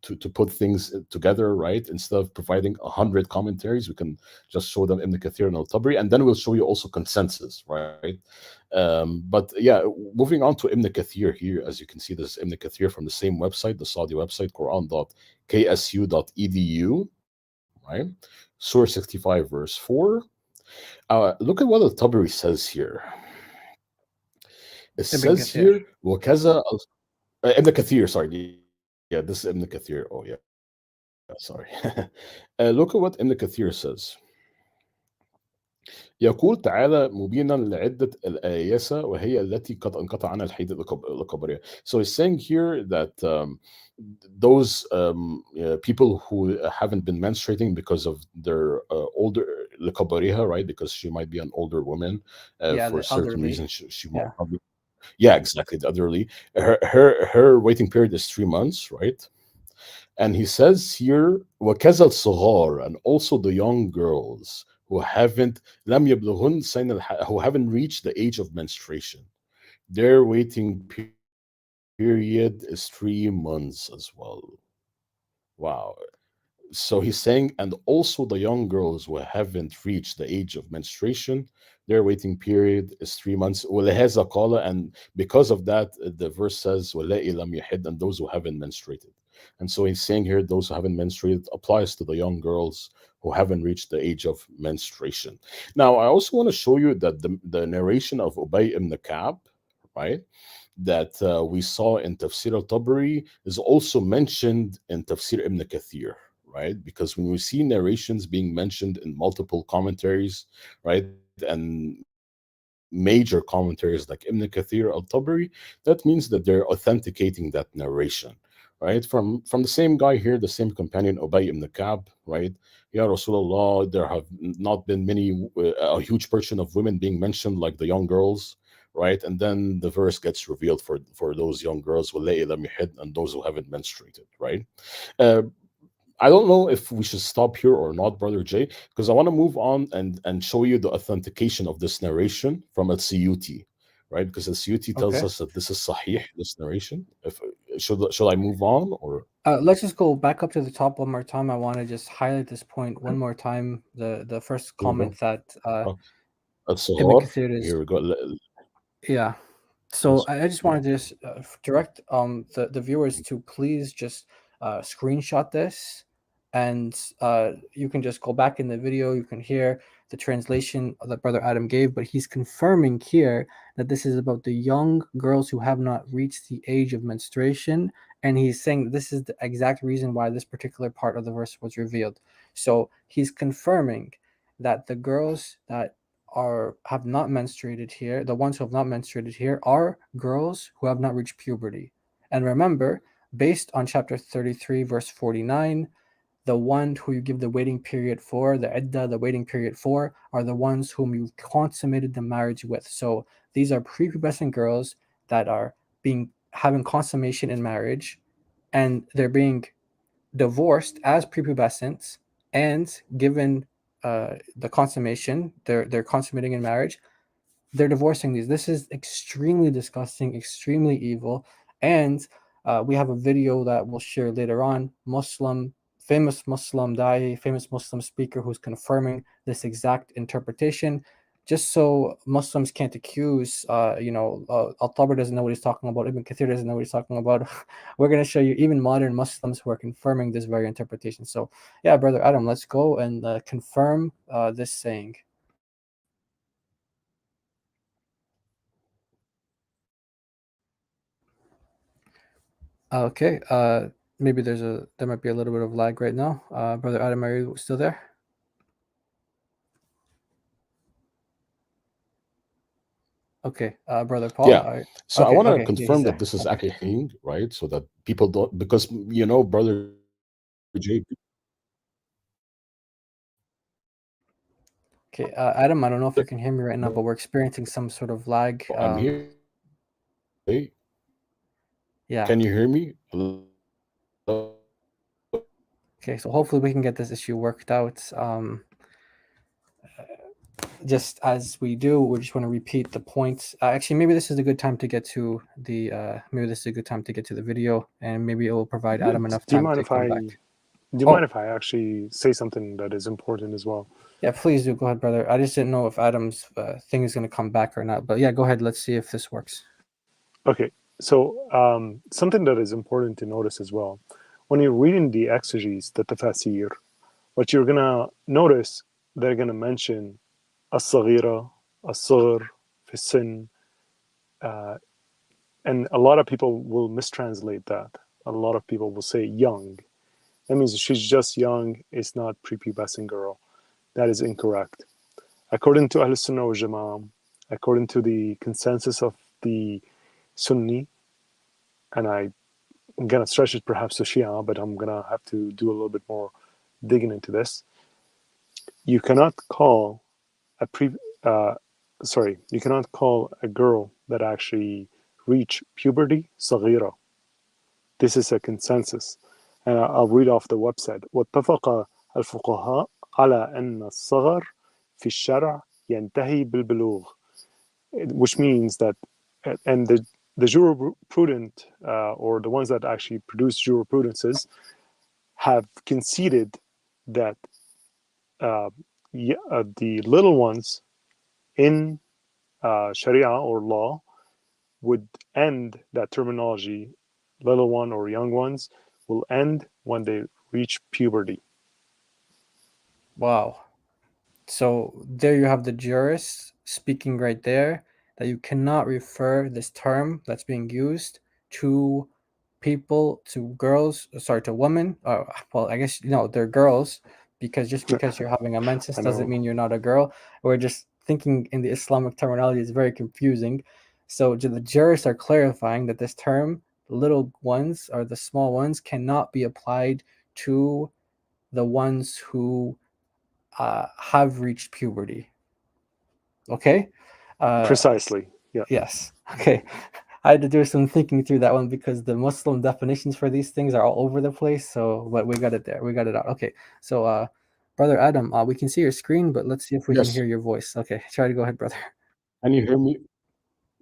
To put things together, right? Instead of providing 100 commentaries, we can just show them Ibn Kathir and Al-Tabari, and then we'll show you also consensus, right? But yeah, moving on to Ibn Kathir here, as you can see, this is Ibn Kathir from the same website, the Saudi website, Quran.ksu.edu, right? Surah 65, verse 4. Look at what Al-Tabari says here. It Ibn says Kathir. here, وَكَذَا Ibn Kathir, sorry. Yeah, this is Ibn Kathir. Oh, yeah. Sorry. Look at what Ibn Kathir says. يقول تعالى مبينا لعدة الآيسة وهي التي قد انقطع عنها الحيض الخبرية. So he's saying here that those people who haven't been menstruating because of their older الخبرية, right? Because she might be an older woman Yeah, for the certain elderly. reasons. She might Yeah. probably, yeah, exactly, the elderly. Her waiting period is 3 months, right? And he says here, وَكَذَا الصغار, and also the young girls who haven't لم يبلغن سن who haven't reached the age of menstruation. Their waiting period is 3 months as well. Wow. So he's saying, and also the young girls who haven't reached the age of menstruation, their waiting period is 3 months. وَلَهَذَا قَالَ, and because of that, the verse says, وَلَائِ لَمْ يَحِدْ, and those who haven't menstruated. And so he's saying here, those who haven't menstruated applies to the young girls who haven't reached the age of menstruation. Now, I also want to show you that the narration of Ubay ibn Ka'b, right, that we saw in Tafsir al-Tabari is also mentioned in Tafsir ibn Kathir, right? Because when we see narrations being mentioned in multiple commentaries, right, and major commentaries like Ibn Kathir al-Tabari, that means that they're authenticating that narration, right? From the same guy here, the same companion, Ubay ibn Ka'b, right? Ya Rasulullah, there have not been many, a huge portion of women being mentioned, like the young girls, right? And then the verse gets revealed for those young girls, وَاللَّائِ لَمْ يَحِدْ, and those who haven't menstruated, right? Uh, I don't know if we should stop here or not, Brother Jay, because I want to move on and show you the authentication of this narration from Al-Siyuti, right? Because Al-Siyuti tells Okay. us that this is Sahih, this narration. If should I move on or? Let's just go back up to the top one more time. I want to just highlight this point one more time. The first Here we comment go. that Oh, Ibn Al-Sughar. Kathir is, Here we go. yeah. So I just wanted to just direct the viewers to please just screenshot this, and you can just go back in the video. You can hear the translation that Brother Adam gave, but he's confirming here that this is about the young girls who have not reached the age of menstruation, and he's saying that this is the exact reason why this particular part of the verse was revealed. So he's confirming that the girls that have not menstruated here, the ones who have not menstruated here, are girls who have not reached puberty. And remember, based on chapter 33, verse 49, the one who you give the waiting period for, the iddah, the waiting period for, are the ones whom you consummated the marriage with. So these are prepubescent girls that are having consummation in marriage, and they're being divorced as prepubescents, and given the consummation, they're consummating in marriage, they're divorcing these. This is extremely disgusting, extremely evil. And we have a video that we'll share later on. Famous Muslim da'i, famous Muslim speaker who's confirming this exact interpretation. Just so Muslims can't accuse, Al-Tabari doesn't know what he's talking about, Ibn Kathir doesn't know what he's talking about. We're going to show you even modern Muslims who are confirming this very interpretation. So, yeah, Brother Adam, let's go and confirm this saying. Okay, maybe there might be a little bit of lag right now. Brother Adam, are you still there? Okay, Brother Paul. Yeah. So I okay, want to okay, yeah, he's confirm there. that this is actually happening, right? So that people don't, because Brother Jay. Okay, Adam, I don't know if you can hear me right now, but we're experiencing some sort of lag. I'm here. Hey, Yeah. can you hear me? Hello? Okay, so hopefully we can get this issue worked out. Just as we do, we just want to repeat the points. Actually, maybe this is a good time to get to the video, and maybe it will provide Adam enough Do you time mind to if come I back. do you mind if I actually say something that is important as well? Yeah, please do. Go ahead, brother. I just didn't know if Adam's thing is going to come back or not. But yeah, go ahead. Let's see if this works. Okay, so something that is important to notice as well, when you're reading the exegetes, the tafasir, what you're gonna notice, they're gonna mention as-saghira, as-saghr, fi sin, and a lot of people will mistranslate that. A lot of people will say young. That means she's just young, it's not prepubescent girl. That is incorrect. According to Ahl Sunnah wal Jama'ah, according to the consensus of the Sunni, and I'm going to stretch it perhaps to Shia, but I'm going to have to do a little bit more digging into this. You cannot call you cannot call a girl that actually reached puberty saghira. This is a consensus. And I'll read off the website. واتفق الفقهاء على أن الصغر في الشرع ينتهي بالبلوغ, which means that, and the jurisprudent, or the ones that actually produce jurisprudences, have conceded that the little ones in Sharia or law would end that terminology. Little one or young ones will end when they reach puberty. Wow. So there you have the jurist speaking right there, that you cannot refer this term that's being used to people, to women. Well, I guess, they're girls, because just because you're having a menses doesn't mean you're not a girl. We're just thinking in the Islamic terminology is very confusing. So the jurists are clarifying that this term, little ones or the small ones, cannot be applied to the ones who have reached puberty. Okay? Precisely. Yeah. Yes. Okay. I had to do some thinking through that one because the Muslim definitions for these things are all over the place. So, but we got it there. We got it out. Okay. So, Brother Adam, we can see your screen, but let's see if we can hear your voice. Okay. Try to go ahead, brother. Can you hear me?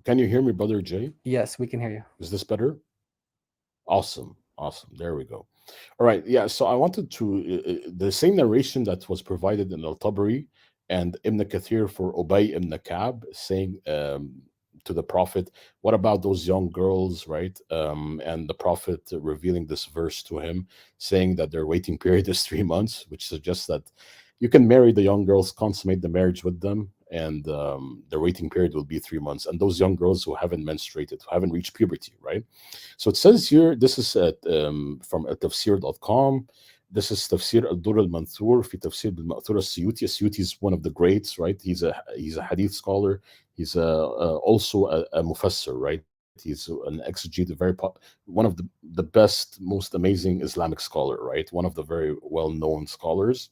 Can you hear me, Brother Jay? Yes, we can hear you. Is this better? Awesome. There we go. All right. Yeah. So I wanted to, the same narration that was provided in Al-Tabari and Ibn Kathir for Ubay ibn Ka'b, saying to the Prophet, what about those young girls, right? And the Prophet revealing this verse to him, saying that their waiting period is 3 months, which suggests that you can marry the young girls, consummate the marriage with them, and their waiting period will be 3 months. And those young girls who haven't menstruated, who haven't reached puberty, right? So it says here, this is from tafsir.com, This is Tafsir al-Dur al-Manthur في تفسير بالمأثور السيوطي. Suyuti is one of the greats, right? He's a hadith scholar. He's also a mufassir, right? He's an exegete, one of the best, most amazing Islamic scholar, right? One of the very well-known scholars.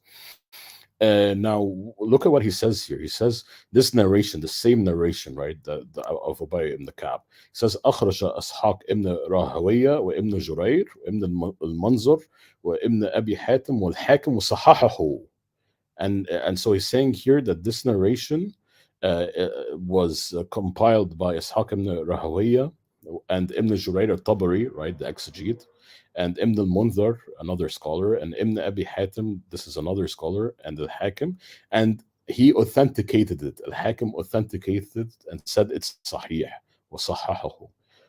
Now look at what he says here. He says this narration, the same narration, right? Of Ubay ibn Ka'b. He says أخرج إسحاق ibn راهوية وابن جرير وابن المنذر وابن أبي حاتم والحاكم وصححه. And so he's saying here that this narration was compiled by Ishaq ibn Rahawiyah and Ibn Jurayr al-Tabari, right, the exegete, and Ibn al-Munzar, another scholar, and Ibn Abi Hatim, this is another scholar, and al-Hakim, and he authenticated it. Al-Hakim authenticated it and said it's sahih, وصححه.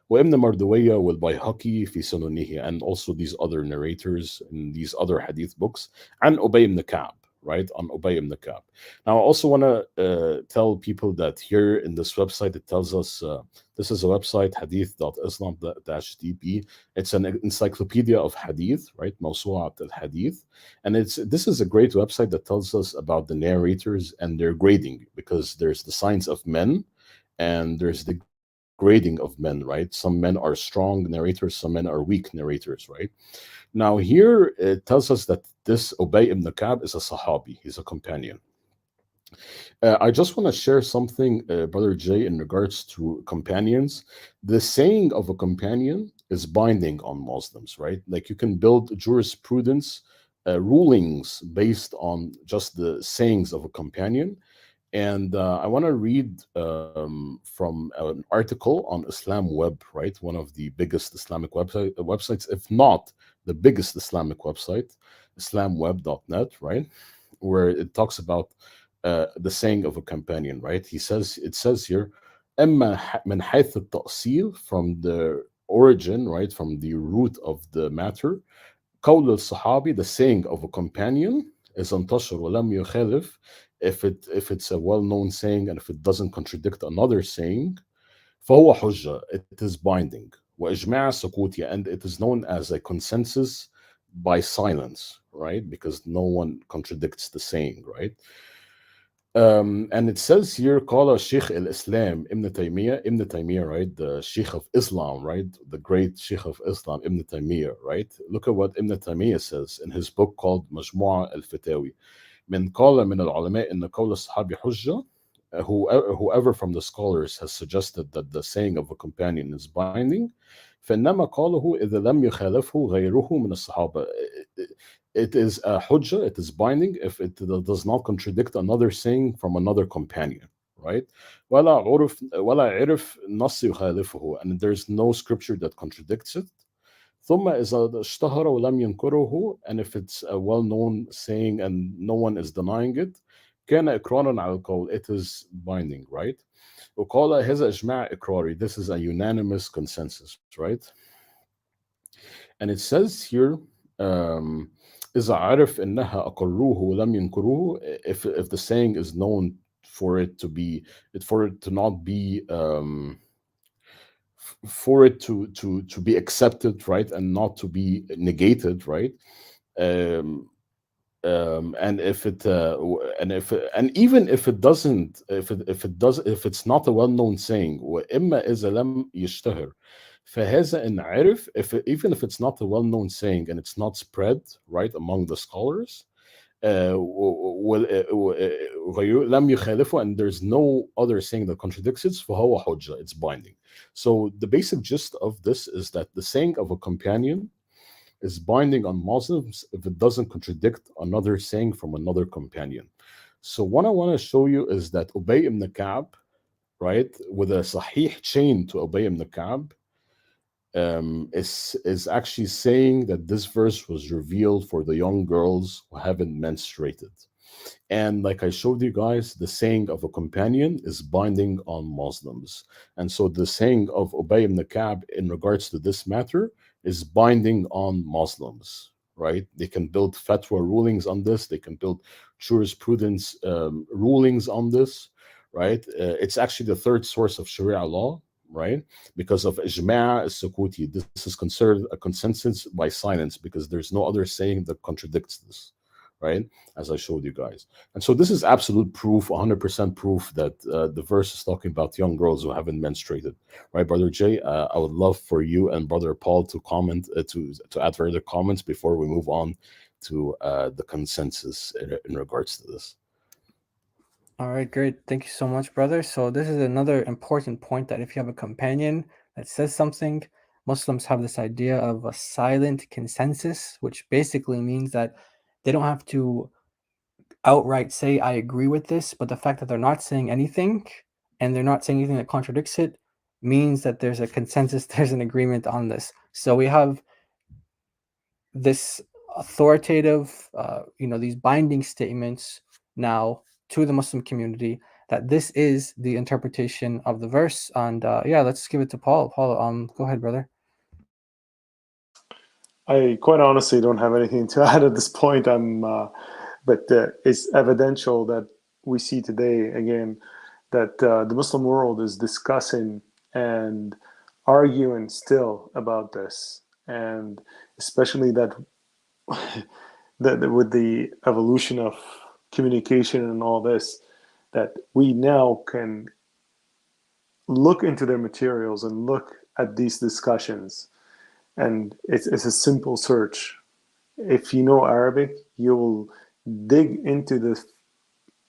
وابن مردوية والبيهقي في سننه, and also these other narrators in these other hadith books, and Ubay ibn Ka'b, right, on Ubay ibn Ka'b. Now I also want to tell people that here in this website it tells us this is a website, hadith.islam-db. It's an encyclopedia of hadith, right, موسوعة الحديث, and this is a great website that tells us about the narrators and their grading, because there's the signs of men and there's the grading of men, right? Some men are strong narrators, some men are weak narrators, right? Now here it tells us that this Ubay ibn Ka'b is a Sahabi, he's a companion. I just want to share something, Brother Jay, in regards to companions. The saying of a companion is binding on Muslims, right? Like you can build jurisprudence, rulings based on just the sayings of a companion. And I want to read from an article on Islam Web, right? One of the biggest Islamic websites, if not the biggest Islamic website, islamweb.net, right? Where it talks about the saying of a companion, right? It says here, أما من حيث التأصيل, from the origin, right? From the root of the matter, قول الصحابي, the saying of a companion, is انتشر ولم يخالف, if it's a well-known saying and if it doesn't contradict another saying, فهو حجة, it is binding. وإجماع سكوتية, and it is known as a consensus by silence, right? Because no one contradicts the saying, right? And it says here, قال شيخ الإسلام ابن تيمية, right? The Sheikh of Islam, right? The great Sheikh of Islam, Ibn Taymiyyah, right? Look at what Ibn Taymiyyah says in his book called مجموعة الفتاوي. من قال من العلماء إن قول الصحابي حجة, whoever from the scholars has suggested that the saying of a companion is binding, فإنما قاله إذا لم يخالفه غيره من الصحابة. It is a hujjah, it is binding if it does not contradict another saying from another companion, right? ولا عرف نص يخالفه, and there's no scripture that contradicts it. ثم إذا اشتهر ولم ينكره, and if it's a well-known saying and no one is denying it, كان إقرارا على القول, it is binding, right? وقال هذا إجماع إقراري, this is a unanimous consensus, right? And it says here, إذا عرف إنها أقروه ولم ينكروه, if the saying is known for it to not be for it to be accepted, right, and not to be negated, right? And if it and even if it doesn't, if it's not a well-known saying, وإما إذا لم يشتهر فهذا إن عرف, even if it's not a well-known saying and it's not spread, right, among the scholars, لم يخالفه, and there's no other saying that contradicts it, فهو حجة, it's binding. So the basic gist of this is that the saying of a companion is binding on Muslims if it doesn't contradict another saying from another companion. So what I want to show you is that Ubay ibn Ka'b, right, with a sahih chain to Ubay ibn Ka'b, is actually saying that this verse was revealed for the young girls who haven't menstruated. And like I showed you guys, the saying of a companion is binding on Muslims. And so the saying of Ubay ibn Ka'b in regards to this matter is binding on Muslims, right? They can build fatwa rulings on this. They can build jurisprudence rulings on this, right? It's actually the third source of Sharia law, right? Because of ijma' sukuti. This is considered a consensus by silence because there's no other saying that contradicts this, right? As I showed you guys. And so this is absolute proof, 100% proof that the verse is talking about young girls who haven't menstruated, right, Brother Jay? I would love for you and Brother Paul to comment, to add further comments before we move on to the consensus in regards to this. All right, great. Thank you so much, brother. So this is another important point, that if you have a companion that says something, Muslims have this idea of a silent consensus, which basically means that they don't have to outright say, I agree with this, but the fact that they're not saying anything and they're not saying anything that contradicts it means that there's a consensus, there's an agreement on this. So we have this authoritative, these binding statements now to the Muslim community that this is the interpretation of the verse. And let's give it to Paul. Paul, go ahead, brother. I quite honestly don't have anything to add at this point. But it's evidential that we see today again that the Muslim world is discussing and arguing still about this, and especially that with the evolution of communication and all this, that we now can look into their materials and look at these discussions, and it's a simple search. If you know Arabic, you will dig into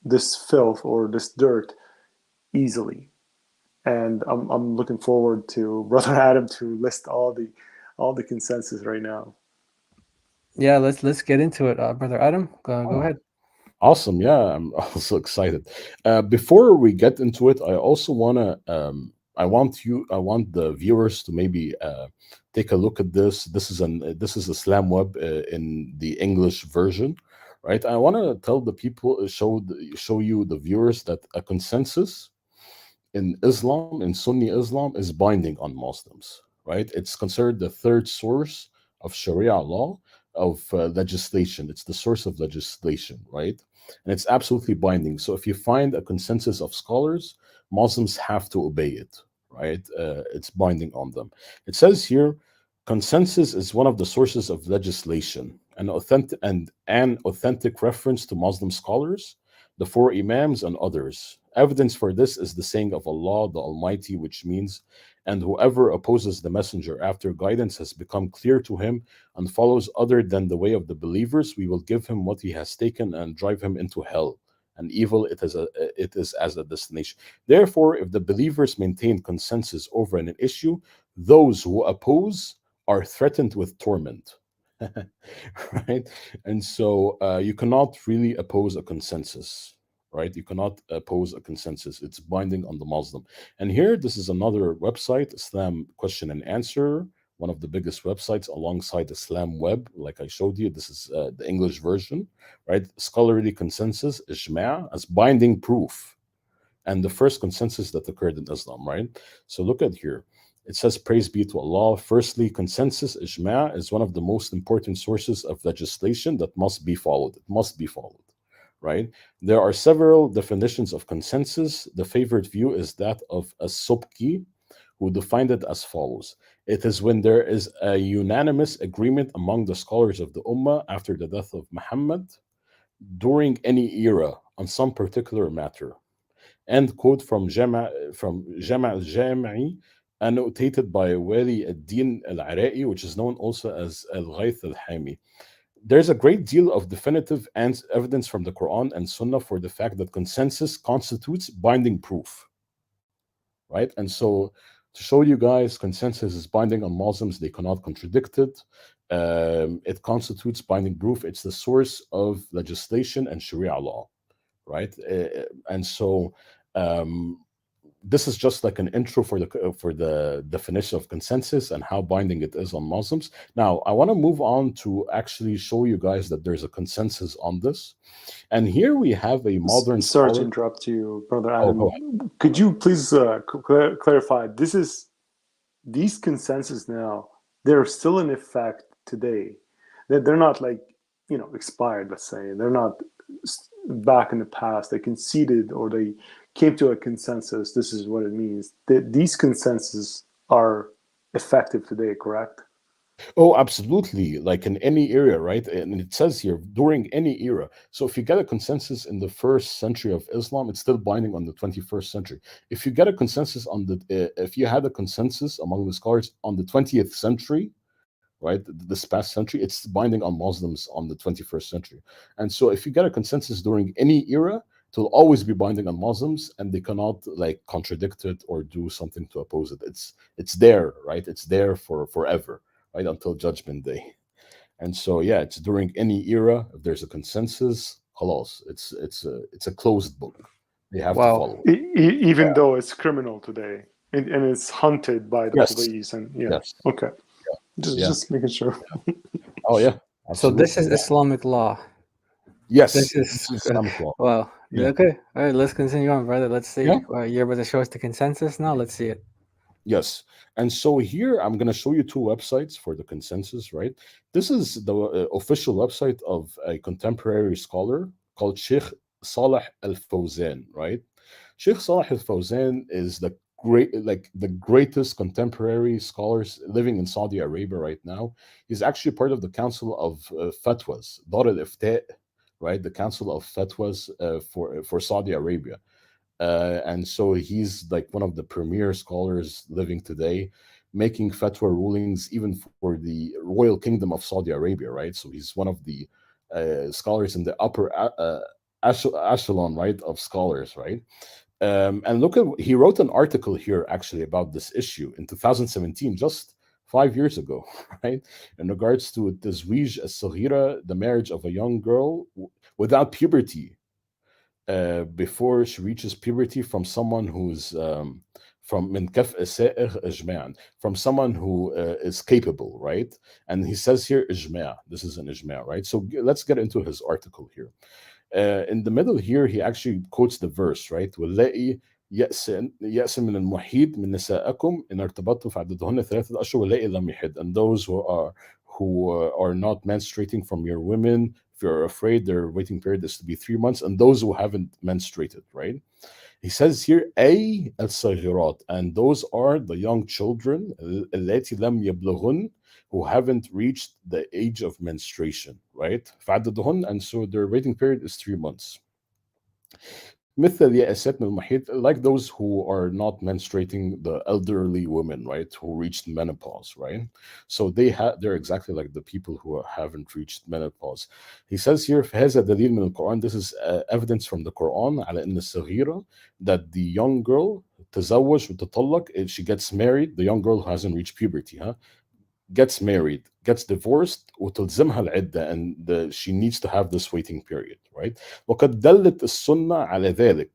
this filth or this dirt easily. And I'm looking forward to Brother Adam to list all the consensus right now. Yeah, let's get into it, Brother Adam. Go ahead. Awesome. Yeah, I'm also excited. Before we get into it, I also I want the viewers to maybe take a look at this. This is Islam Web in the English version, right? I want to tell the people, show you the viewers, that a consensus in Islam, in Sunni Islam, is binding on Muslims, right? It's considered the third source of Sharia law, of legislation. It's the source of legislation, right? And it's absolutely binding. So if you find a consensus of scholars, Muslims have to obey it, right? It's binding on them. It says here, consensus is one of the sources of legislation, an authentic reference to Muslim scholars, the four Imams, and others. Evidence for this is the saying of Allah the Almighty, which means, and whoever opposes the messenger after guidance has become clear to him and follows other than the way of the believers, we will give him what he has taken and drive him into hell. And evil it is as a destination. Therefore, if the believers maintain consensus over an issue, those who oppose are threatened with torment. Right? And so you cannot really oppose a consensus, right? You cannot oppose a consensus. It's binding on the Muslim. And here, this is another website, Islam Question and Answer, one of the biggest websites alongside Islam Web. Like I showed you, this is the English version, right? Scholarly consensus, ijma', as binding proof, and the first consensus that occurred in Islam, right? So look at here. It says, praise be to Allah. Firstly, consensus, ijma', is one of the most important sources of legislation that must be followed. It must be followed, right? There are several definitions of consensus. The favorite view is that of As-Subki, who defined it as follows. It is when there is a unanimous agreement among the scholars of the Ummah after the death of Muhammad during any era on some particular matter. End quote from Jama' al-Jami'i, annotated by Wali ad-Din al-Iraqi, which is known also as Al-Ghayth al-Hami. There's a great deal of definitive evidence from the Quran and Sunnah for the fact that consensus constitutes binding proof, right? And so to show you guys, consensus is binding on Muslims. They cannot contradict it. It constitutes binding proof. It's the source of legislation and Sharia law, right? And so this is just like an intro for the definition of consensus and how binding it is on Muslims. Now, I want to move on to actually show you guys that there's a consensus on this. And here we have a modern Sorry to scholar. interrupt you, Brother Oh, Adam. go ahead. Could you please clarify? These consensus now, they're still in effect today. They're not like, expired, let's say. They're not back in the past. They conceded or they came to a consensus, this is what it means. These consensus are effective today, correct? Oh, absolutely. Like in any era, right? And it says here during any era. So if you get a consensus in the first century of Islam, it's still binding on the 21st century. If you get a consensus on if you had a consensus among the scholars on the 20th century, right, this past century, it's binding on Muslims on the 21st century. And so if you get a consensus during any era, it will always be binding on Muslims, and they cannot like contradict it or do something to oppose it. It's there, right? It's there for forever, right, until Judgment Day. And so yeah, it's during any era. If there's a consensus, halas, it's a closed book. They have to Wow. follow it. Even though it's criminal today, and it's hunted by the Yes. police, and Yes. okay, Yeah. just making sure. Oh yeah. So this is absolutely. Islamic law. Yes. This This is Islamic law. Wow. Yeah. Okay. All right. Let's continue on, brother. Let's see. Yeah. You're about to show us the consensus now. Let's see it. Yes. And so here I'm going to show you two websites for the consensus, right? This is the official website of a contemporary scholar called Sheikh Saleh Al Fawzan, right? Sheikh Saleh Al Fawzan is the greatest contemporary scholars living in Saudi Arabia right now. He's actually part of the Council of Fatwas, Dar al Ifta', right? The Council of Fatwas for Saudi Arabia. And so he's like one of the premier scholars living today, making fatwa rulings even for the royal kingdom of Saudi Arabia, right? So he's one of the scholars in the upper echelon, right, of scholars, right? And look at, he wrote an article here actually about this issue in 2017, just 5 years ago, right? In regards to tazwij as-saghira, the marriage of a young girl without puberty, before she reaches puberty, from someone who's from min kaf sa'igh ijma'an, from someone who is capable, right? And he says here ijma', this is an ijma', right? So let's get into his article here. In the middle here, he actually quotes the verse, right? وَاللَّائِي يَأْسٍ مِنَ الْمُحِيضِ مِنْ نِسَائِكُمْ إِنْ ارْتَبَطْتُمْ فَعِدَّتُهُنَّ ثَلَاثَةَ أَشْهُرٍ وَاللَّائِي لَمْ يَحِضْنَ. And those who are not menstruating from your women, if you're afraid their waiting period is to be 3 months, and those who haven't menstruated, right? He says here, أي الصغيرات, and those are the young children, التي لم يبلغن, who haven't reached the age of menstruation, right? فعددهن, and so their waiting period is 3 months. مثل يائسات من المحيط, like those who are not menstruating, the elderly women, right, who reached menopause, right? So they're exactly like the people who haven't reached menopause. He says here, فهذا دليل من القرآن, this is evidence from the Quran على أن الصغيرة, that the young girl تزوج وتطلق, if she gets married, the young girl who hasn't reached puberty, gets married, gets divorced, وتلزمها العدة, and she needs to have this waiting period, right? وقد دلت السنة على ذلك.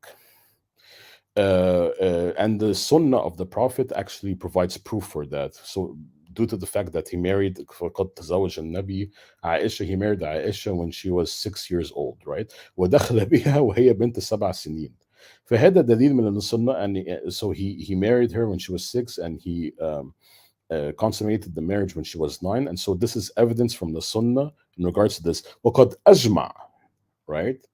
And the sunnah of the Prophet actually provides proof for that. So due to the fact that he married, فقد تزوج النبي عائشة, he married Aisha when she was 6 years old, right? ودخل بها وهي بنت 7 سنين. فهذا دليل من السنة, and so he married her when she was 6, and he consummated the marriage when she was 9, and so this is evidence from the Sunnah in regards to this. وقد أجمع, right?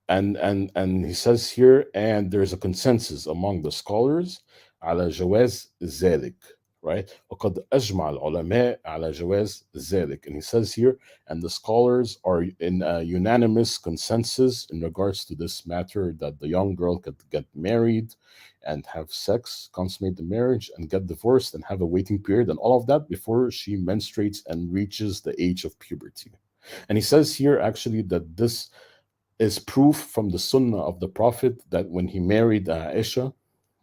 And he says here, and there's a consensus among the scholars على جواز ذلك, right? وقد أجمع العلماء على جواز ذلك, and he says here, and the scholars are in a unanimous consensus in regards to this matter, that the young girl could get married and have sex, consummate the marriage, and get divorced, and have a waiting period, and all of that before she menstruates and reaches the age of puberty. And he says here actually that this is proof from the Sunnah of the Prophet, that when he married Aisha,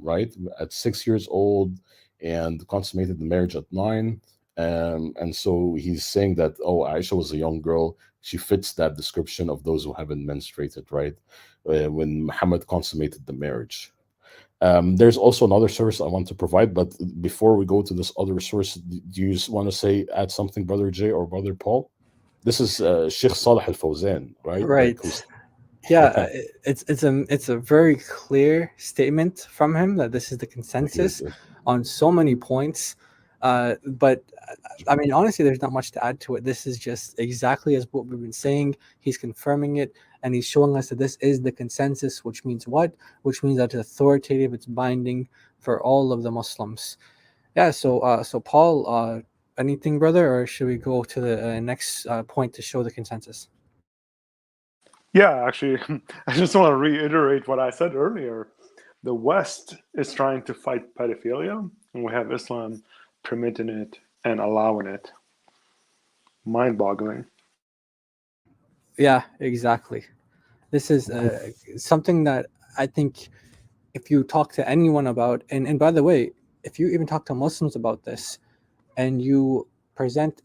right, at 6 years old, and consummated the marriage at 9, and so he's saying that, oh, Aisha was a young girl, she fits that description of those who haven't menstruated, right, when Muhammad consummated the marriage. There's also another source I want to provide, but before we go to this other source, do you want to add something, Brother Jay or Brother Paul? This is Sheikh Saleh Al Fawzan, right? Right. Yeah, it's a very clear statement from him that this is the consensus on so many points. But I mean, honestly, there's not much to add to it. This is just exactly as what we've been saying. He's confirming it. and he's showing us that this is the consensus, which means what? Which means that it's authoritative, it's binding for all of the Muslims. Yeah. So Paul, anything, brother, or should we go to the next point to show the consensus? Yeah, actually, I just want to reiterate what I said earlier. The West is trying to fight pedophilia, and we have Islam permitting it and allowing it. Mind-boggling. Yeah, exactly. This is something that I think if you talk to anyone about, and by the way, if you even talk to Muslims about this, and you present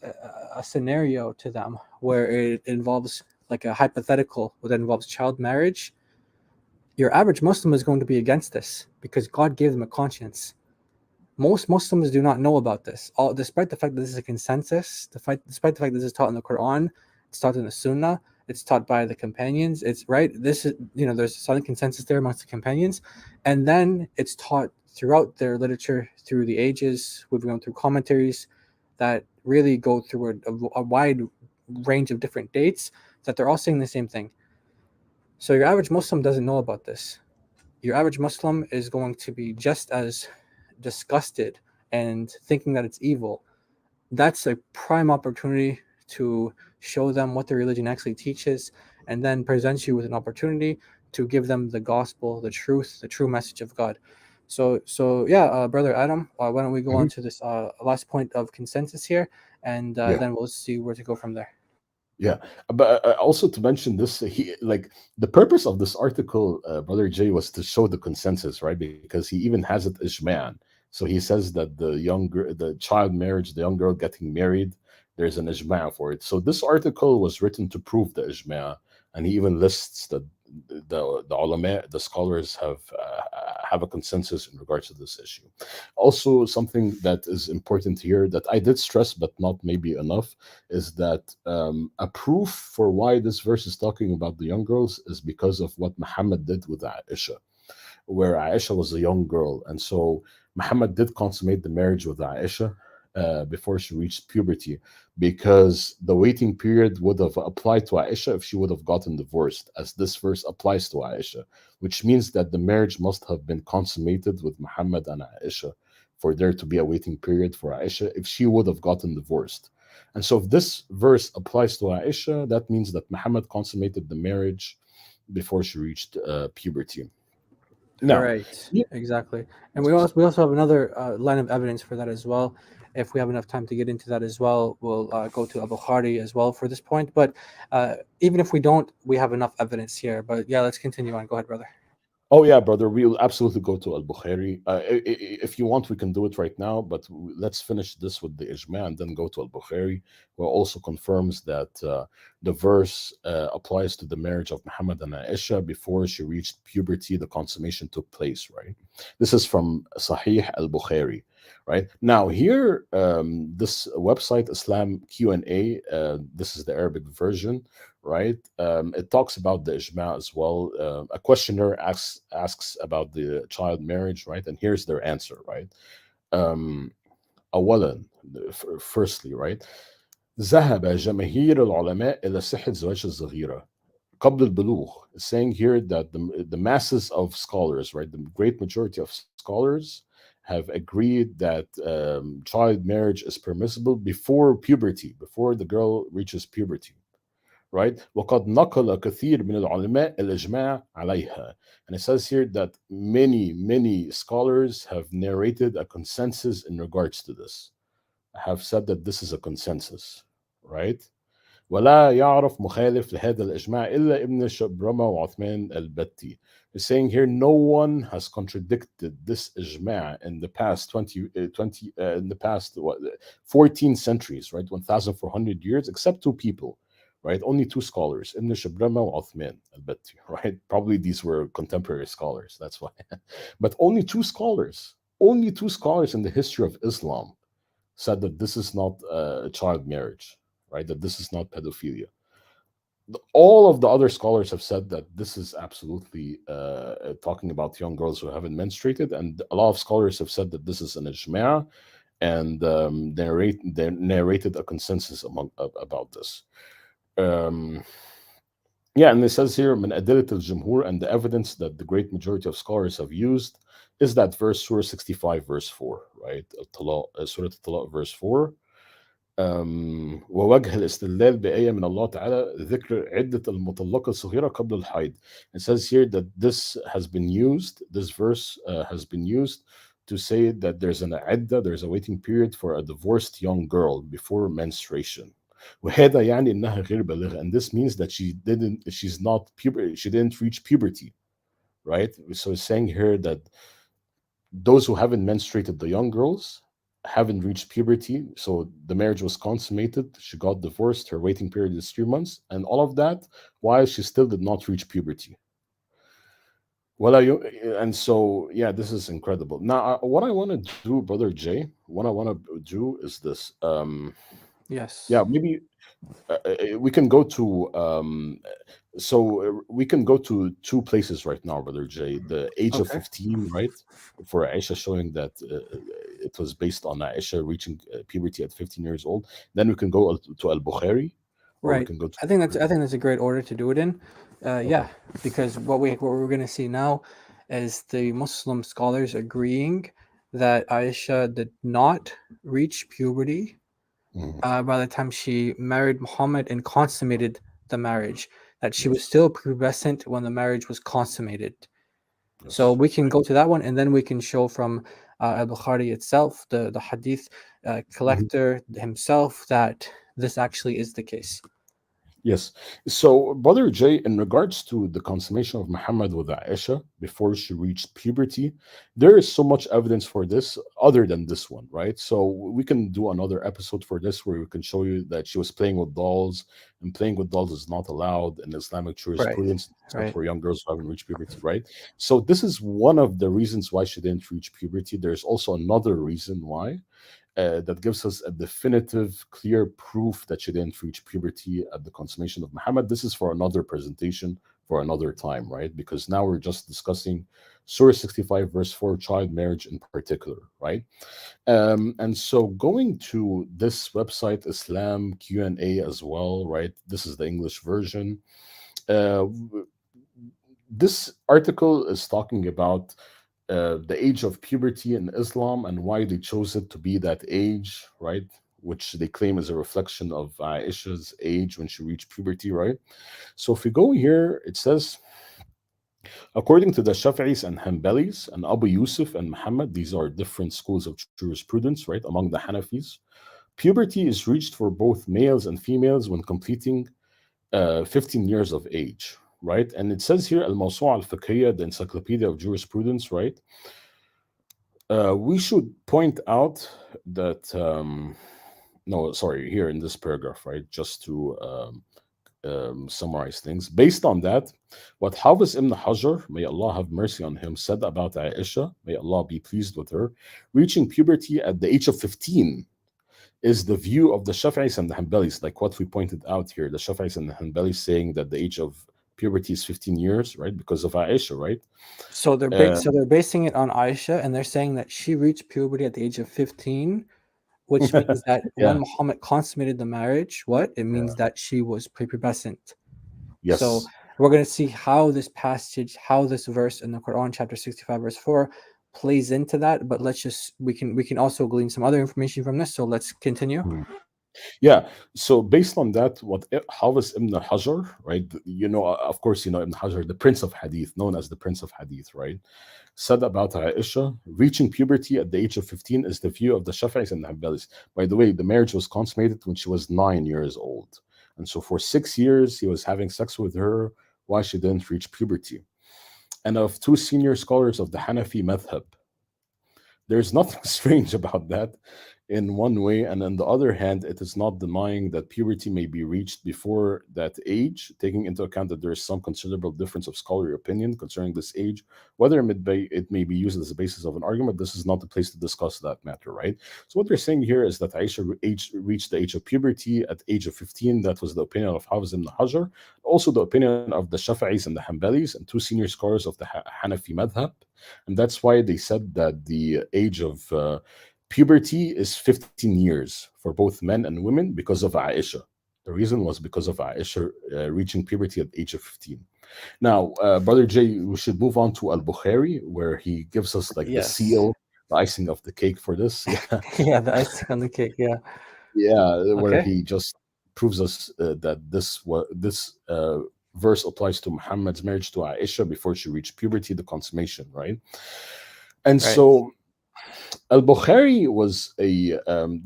a scenario to them where it involves like a hypothetical that involves child marriage, your average Muslim is going to be against this because God gave them a conscience. Most Muslims do not know about this, all despite the fact that this is a consensus, despite the fact that this is taught in the Quran, it's taught in the Sunnah, it's taught by the companions. It's right. This is, there's a solid consensus there amongst the companions, and then it's taught throughout their literature through the ages. We've gone through commentaries that really go through a wide range of different dates that they're all saying the same thing. So your average Muslim doesn't know about this. Your average Muslim is going to be just as disgusted and thinking that it's evil. That's a prime opportunity to show them what the religion actually teaches, and then presents you with an opportunity to give them the gospel, the truth, the true message of God. So yeah, brother Adam, why don't we go on to this last point of consensus here, and then we'll see where to go from there. Yeah, but also to mention this, like the purpose of this article, Brother Jay, was to show the consensus, right? Because he even has it ijma'. So he says that the child marriage, the young girl getting married, there's an ijma' for it. So this article was written to prove the ijma', and he even lists that the ulama, the scholars have a consensus in regards to this issue. Also, something that is important here that I did stress, but not maybe enough, is that a proof for why this verse is talking about the young girls is because of what Muhammad did with Aisha, where Aisha was a young girl, and so Muhammad did consummate the marriage with Aisha before she reached puberty, because the waiting period would have applied to Aisha if she would have gotten divorced, as this verse applies to Aisha, which means that the marriage must have been consummated with Muhammad and Aisha for there to be a waiting period for Aisha if she would have gotten divorced. And so if this verse applies to Aisha, that means that Muhammad consummated the marriage before she reached puberty. Now, Right, exactly. And we also have another line of evidence for that as well. If we have enough time to get into that as well, we'll go to Al-Bukhari as well for this point. But even if we don't, we have enough evidence here. But yeah, let's continue on. Go ahead, brother. oh yeah, brother, we'll absolutely go to Al-Bukhari. If you want, we can do it right now, but let's finish this with the ijma and then go to Al-Bukhari, where also confirms that the verse applies to the marriage of Muhammad and Aisha before she reached puberty. The consummation took place, right? This is from Sahih Al-Bukhari, right? Now here, this website, Islam Q&A, this is the Arabic version, right? It talks about the ijma as well. A questioner asks about the child marriage, right? And here's their answer, right? أولا, firstly, right? ذهب جماهير العلماء إلى صحة زواج الصغيرة قبل البلوغ, saying here that the masses of scholars, right, the great majority of scholars have agreed that child marriage is permissible before puberty, before the girl reaches puberty. Right? وقد نقل كثير من العلماء الإجماع عليها. And it says here that many scholars have narrated a consensus in regards to this, have said that this is a consensus, right? ولا يعرف مخالف لهذا الإجماع إلا ابن شبرمة وعثمان البتي. He's saying here no one has contradicted this ijma' in the past 14 centuries, right? 1,400 years, except two people, right? Only two scholars, Ibn Shabrama and Uthman al-Batti, right? Probably these were contemporary scholars, that's why. But only two scholars in the history of Islam said that this is not child marriage, right? That this is not pedophilia. All of the other scholars have said that this is absolutely talking about young girls who haven't menstruated, and a lot of scholars have said that this is an ijma', and they narrated a consensus about this. Yeah, and it says here, من أدلة الجمهور, and the evidence that the great majority of scholars have used is that verse, Surah 65, verse 4, right? Surah Al-Talaq, verse 4. ووجه الاستدلال بآية من الله تعالى ذكر عدة المطلقة الصغيرة قبل الحيض. It says here that this verse has been used to say that there's a waiting period for a divorced young girl before menstruation. وهذا يعني إنها غير بالغة, and this means that she didn't reach puberty, right? So it's saying here that those who haven't menstruated, the young girls, haven't reached puberty. So the marriage was consummated. She got divorced. Her waiting period is 3 months, and all of that while she still did not reach puberty. And so yeah, this is incredible. Now, what I want to do, Brother Jay, what I want to do is this. Yes. Yeah, maybe we can go to we can go to two places right now, Brother Jay. The age of Okay. 15, right, for Aisha, showing that it was based on Aisha reaching puberty at 15 years old. Then we can go to Al-Bukhari, or we Right. can go to I think that's a great order to do it in. Yeah, because what we're going to see now is the Muslim scholars agreeing that Aisha did not reach puberty Mhm. by the time she married Muhammad and consummated the marriage. That she was still pubescent when the marriage was consummated. So Yes. we can go to that one, and then we can show from Al-Bukhari itself, the hadith Mhm. collector himself, that this actually is the case. Yes. So, Brother Jay, in regards to the consummation of Muhammad with Aisha before she reached puberty, there is so much evidence for this other than this one, right? So, we can do another episode for this where we can show you that she was playing with dolls, and playing with dolls is not allowed in Islamic Right. jurisprudence, except Right. for young girls who haven't reached puberty, right? So, this is one of the reasons why she didn't reach puberty. There's also another reason why. That gives us a definitive, clear proof that she didn't reach puberty at the consummation of Muhammad. This is for another presentation for another time, right? Because now we're just discussing Surah 65, verse 4, child marriage in particular, right? And so going to this website, Islam Q&A as well, right? This is the English version. Uh, this article is talking about the age of puberty in Islam and why they chose it to be that age, right? Which they claim is a reflection of Aisha's age when she reached puberty, right? So if we go here, it says, according to the Shafi'is and Hanbalis and Abu Yusuf and Muhammad, these are different schools of jurisprudence, right? Among the Hanafis, puberty is reached for both males and females when completing 15 years of age, right? And it says here, Al-Mawsu'a al-Fiqhiyya, the Encyclopedia of Jurisprudence, right? We should point out that, no, sorry, here in this paragraph, right? Just to summarize things. Based on that, what Hafiz ibn Hajar, may Allah have mercy on him, said about Aisha, may Allah be pleased with her, reaching puberty at the age of 15 is the view of the Shafi'is and the Hanbalis, like what we pointed out here. The Shafi'is and the Hanbalis saying that the age of puberty is 15 years, right? Because of Aisha, right? So Uh, they're basing it on Aisha, and they're saying that she reached puberty at the age of 15, which means that when yeah, Muhammad consummated the marriage, what it yeah, means that she was prepubescent. So yes. we're going to see how this passage, how this verse in the Quran, chapter 65, verse 4, plays into that. But we can also glean some other information from this. So let's continue. Hmm. Yeah. So based on that, what Hafiz ibn Hajar, right? Of course, Ibn Hajar, the Prince of Hadith, known as the Prince of Hadith, right? Said about Aisha, reaching puberty at the age of 15 is the view of the Shafi'is and the Hanbalis. By the way, the marriage was consummated when she was 9 years old. And so for 6 years, he was having sex with her while she didn't reach puberty. And of two senior scholars of the Hanafi madhab, there's nothing strange about that in one way. And on the other hand, it is not denying that puberty may be reached before that age, taking into account that there is some considerable difference of scholarly opinion concerning this age, whether it may be used as a basis of an argument. This is not the place to discuss that matter, right? So what they're saying here is that Aisha reached the age of puberty at age of 15. That was the opinion of Hafiz ibn Hajar, also the opinion of the Shafi'is and the Hanbalis, and two senior scholars of the Hanafi madhab. And that's why they said that the age of puberty is 15 years for both men and women because of Aisha. The reason was because of Aisha reaching puberty at the age of 15. Now, Brother Jay, we should move on to Al-Bukhari, where he gives us like the Yes. seal, the icing of the cake for this. Yeah, Yeah, the icing on the cake. Yeah. yeah, where Okay. he just proves us that this verse applies to Muhammad's marriage to Aisha before she reached puberty, the consummation, right? And Right. so Al-Bukhari was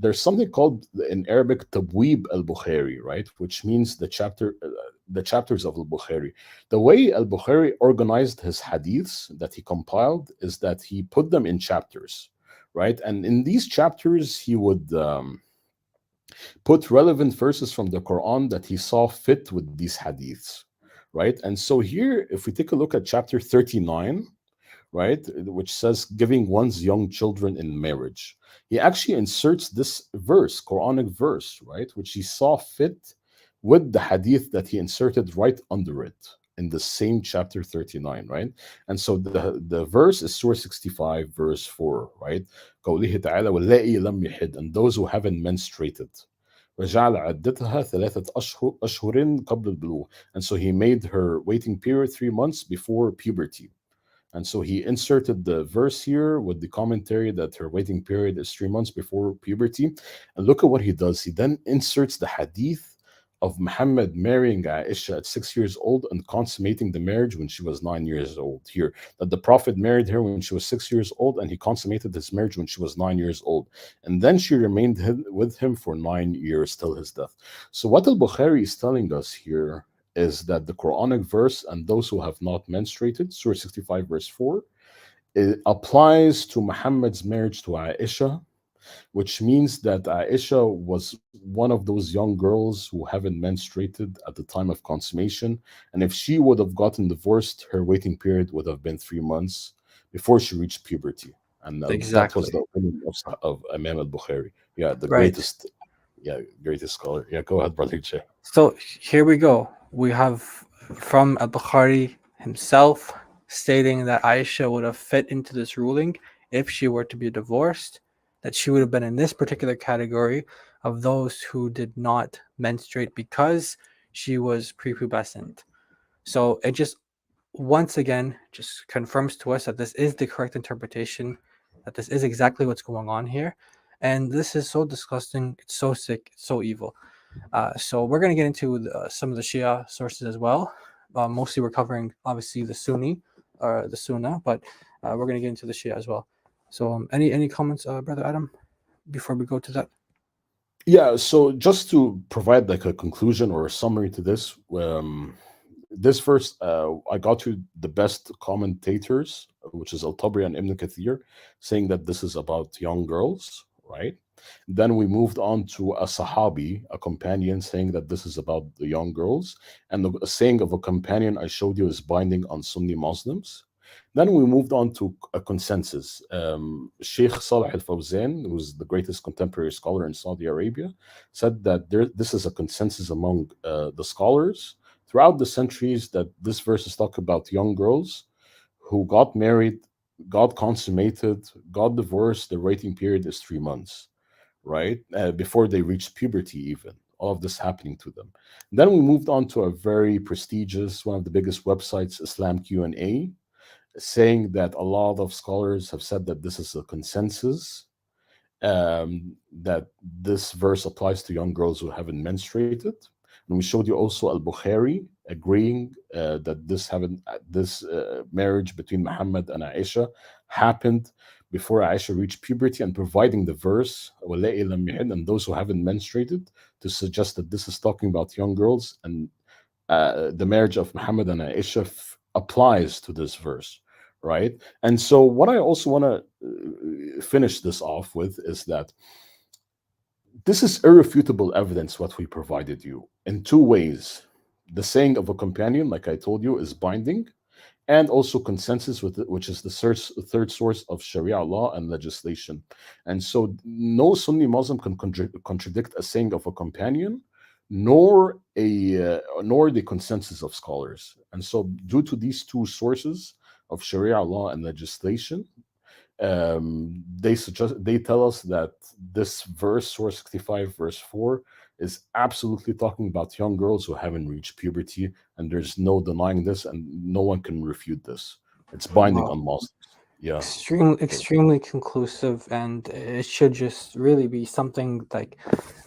there's something called in Arabic Tabweeb al-Bukhari, right? Which means the chapters of Al-Bukhari. The way Al-Bukhari organized his hadiths that he compiled is that he put them in chapters, right? And in these chapters, he would put relevant verses from the Quran that he saw fit with these hadiths, right? And so here, if we take a look at chapter 39, right, which says giving one's young children in marriage, he actually inserts this verse, Quranic verse, right, which he saw fit with the hadith that he inserted right under it in the same chapter 39, right? And so the verse is Surah 65, verse 4, right? قوله تعالى واللائي لم يحد, and those who haven't menstruated. وجعل عدتها ثلاثة أشهر قبل البلوغ. And so he made her waiting period 3 months before puberty. And so he inserted the verse here with the commentary that her waiting period is 3 months before puberty. And look at what he does. He then inserts the hadith of Muhammad marrying Aisha at 6 years old and consummating the marriage when she was 9 years old. Here, that the Prophet married her when she was 6 years old and he consummated his marriage when she was 9 years old. And then she remained with him for 9 years till his death. So what Al-Bukhari is telling us here is that the Quranic verse, and those who have not menstruated, Surah 65, verse 4, it applies to Muhammad's marriage to Aisha, which means that Aisha was one of those young girls who haven't menstruated at the time of consummation. And if she would have gotten divorced, her waiting period would have been 3 months before she reached puberty. And that was Exactly. the opinion of Imam al-Bukhari. Yeah, the Right. greatest scholar. Yeah, go ahead, Brother Jay. So here we go. We have from Al-Bukhari himself stating that Aisha would have fit into this ruling if she were to be divorced, that she would have been in this particular category of those who did not menstruate because she was prepubescent. So it just once again just confirms to us that this is the correct interpretation, that this is exactly what's going on here. And this is so disgusting, it's so sick, it's so evil. So we're going to get into some of the Shia sources as well. Mostly we're covering obviously the Sunni or the Sunnah, but we're going to get into the Shia as well. So any comments, Brother Adam, before we go to that? Yeah, so just to provide like a conclusion or a summary to this, this verse, I got to the best commentators, which is Al-Tabri and Ibn Kathir, saying that this is about young girls, right? Then we moved on to a Sahabi, a companion, saying that this is about the young girls. And the saying of a companion I showed you is binding on Sunni Muslims. Then we moved on to a consensus. Sheikh Saleh al-Fawzan, who's the greatest contemporary scholar in Saudi Arabia, said that this is a consensus among the scholars throughout the centuries that this verse is talking about young girls who got married, got consummated, got divorced. The waiting period is 3 months, right? Before they reached puberty, even. All of this happening to them. Then we moved on to a very prestigious, one of the biggest websites, Islam Q&A, saying that a lot of scholars have said that this is a consensus, that this verse applies to young girls who haven't menstruated. And we showed you also Al-Bukhari agreeing that this marriage between Muhammad and Aisha happened before Aisha reached puberty, and providing the verse وَلَائِي لَمْ يَحِدْ, and those who haven't menstruated, to suggest that this is talking about young girls, and the marriage of Muhammad and Aisha applies to this verse, right? And so what I also want to finish this off with is that this is irrefutable evidence what we provided you in two ways. The saying of a companion, like I told you, is binding, and also consensus, which is the third source of Sharia law and legislation. And so no Sunni Muslim can contradict a saying of a companion, nor the consensus of scholars. And so due to these two sources of Sharia law and legislation, they tell us that this verse, Surah 65, verse 4, is absolutely talking about young girls who haven't reached puberty, and there's no denying this, and no one can refute this. It's binding Wow. on Muslims. Yeah. Extremely conclusive, and it should just really be something like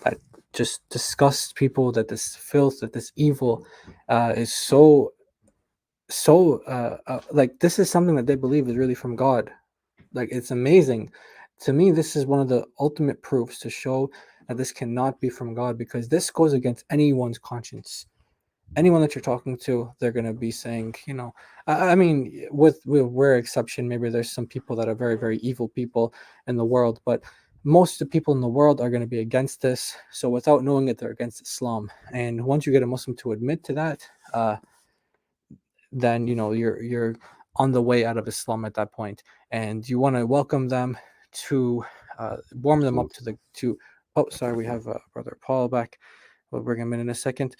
that just disgusts people, that this filth, that this evil is like, this is something that they believe is really from God. Like, it's amazing to me. This is one of the ultimate proofs to show that this cannot be from God, because this goes against anyone's conscience. Anyone that you're talking to, they're going to be saying, I mean, with rare exception, maybe there's some people that are very, very evil people in the world, but most of the people in the world are going to be against this. So without knowing it, they're against Islam. And once you get a Muslim to admit to that, then you're on the way out of Islam at that point, and you want to welcome them to warm them up to. Oh, sorry, we have Brother Paul back. We'll bring him in a second.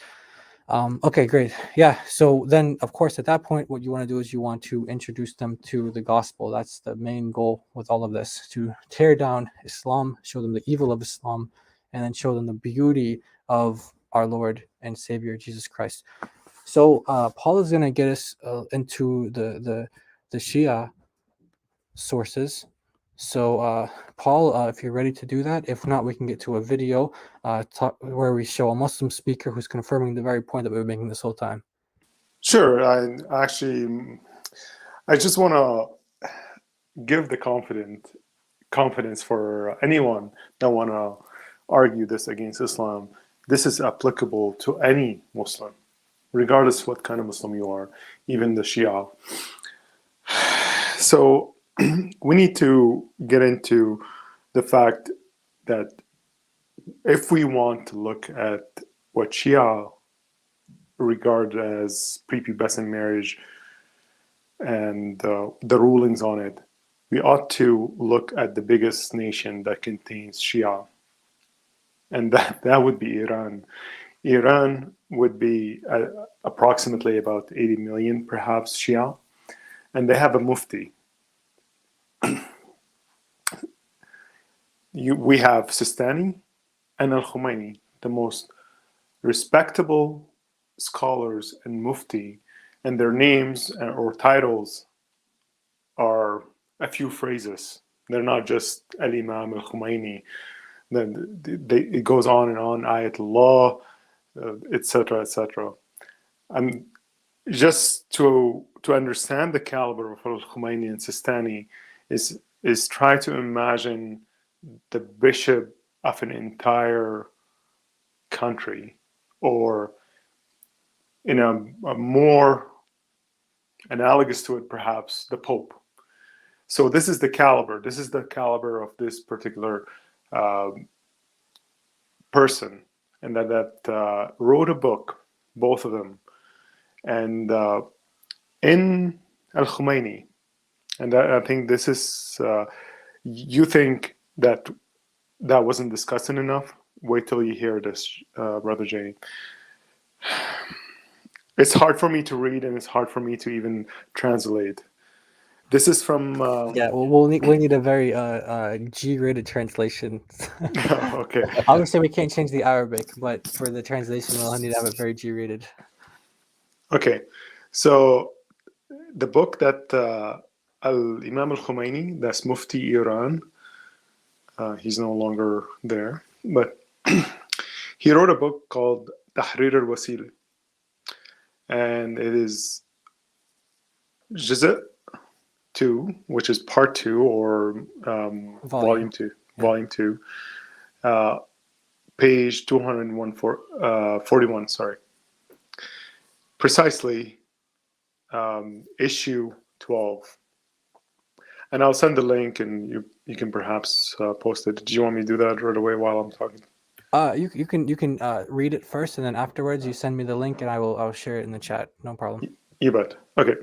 Okay, great. Yeah. So then, of course, at that point, what you want to do is you want to introduce them to the gospel. That's the main goal with all of this: to tear down Islam, show them the evil of Islam, and then show them the beauty of our Lord and Savior Jesus Christ. So Paul is going to get us into the Shia sources. So Paul, if you're ready to do that. If not, we can get to a video where we show a Muslim speaker who's confirming the very point that we've been making this whole time. Sure. I just want to give the confidence for anyone that want to argue this against Islam. This is applicable to any Muslim, regardless what kind of Muslim you are, even the Shia. So we need to get into the fact that if we want to look at what Shia regard as prepubescent marriage and the rulings on it, we ought to look at the biggest nation that contains Shia, and that would be Iran. Iran would be approximately about 80 million, perhaps, Shia, and they have a mufti. We have Sistani and Al-Khomeini, the most respectable scholars and mufti, and their names or titles are a few phrases. They're not just Al-Imam Al-Khomeini. Then it goes on and on, Ayatollah, etc., etc. And just to understand the caliber of Al-Khomeini and Sistani is try to imagine the bishop of an entire country, or in a more analogous to it, perhaps, the Pope. So this is the caliber. This is the caliber of this particular person, and that wrote a book, both of them, and in Al-Khomeini. And I think this is, you think that wasn't discussed enough? Wait till you hear this, Brother Jay. It's hard for me to read, and it's hard for me to even translate. This is from... Yeah, we need a very G-rated translation. Okay. Obviously, we can't change the Arabic, but for the translation, we'll need to have it very G-rated. Okay. So the book that Al-Imam Al-Khomeini, that's Mufti Iran, he's no longer there, but he wrote a book called Tahrir al-Wasil, and it is Juz' 2, which is part 2, or volume 2, volume 2, page 41, sorry. Precisely, issue 12. And I'll send the link, and you can perhaps post it. Do you want me to do that right away while I'm talking? You can read it first, and then afterwards you send me the link, and I'll share it in the chat. No problem. You bet. Okay.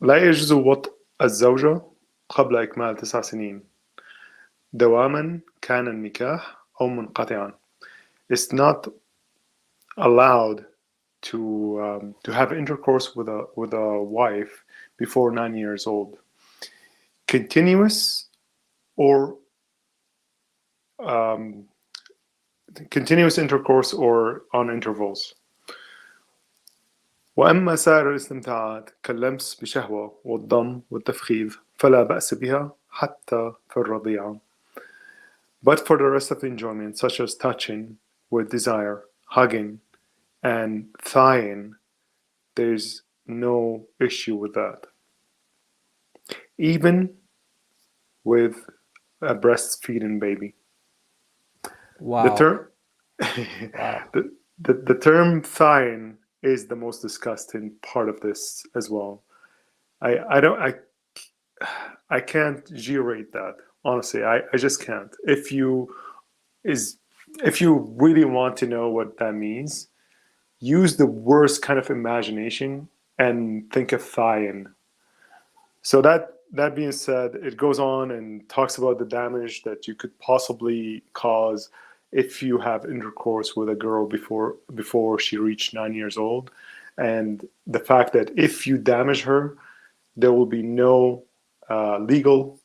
لا يجوز وطء الزوجة قبل إكمال 9 سنين دواما كان النكاح أو منقطعا. It's not allowed to have intercourse with a wife before 9 years old, continuous or continuous intercourse or on intervals. وأما سائر الاستمتاعات كاللمس بشهوة والضم والتفخيذ فلا بأس بها حتى في الرضيعة. But for the rest of the enjoyment, such as touching with desire, hugging, and thighing, there's no issue with that. Even with a breastfeeding baby. Wow. The term Wow. the term thighing is the most disgusting part of this as well. I can't gyrate that. Honestly, I just can't. If you really want to know what that means, use the worst kind of imagination and think of thigh-in. So that being said, it goes on and talks about the damage that you could possibly cause if you have intercourse with a girl before she reached 9 years old, and the fact that if you damage her, there will be no legal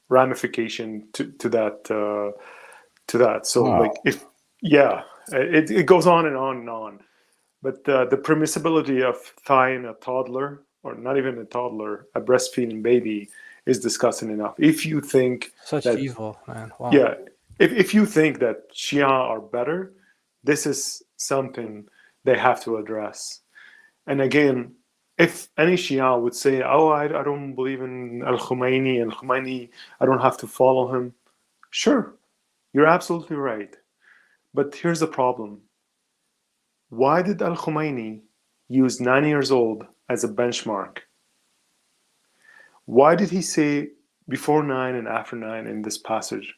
ramification to that. So Wow. like it goes on and on and on. But the permissibility of thighing a toddler, or not even a toddler, a breastfeeding baby, is disgusting enough. If you think Such that, evil, man. Wow. yeah, if you think that Shia are better, this is something they have to address. And again, if any Shia would say, "Oh, I don't believe in Al-Khomeini, and Khomeini, I don't have to follow him," sure, you're absolutely right. But here's the problem. Why did Al-Khomeini use 9 years old as a benchmark? Why did he say before 9 and after 9 in this passage?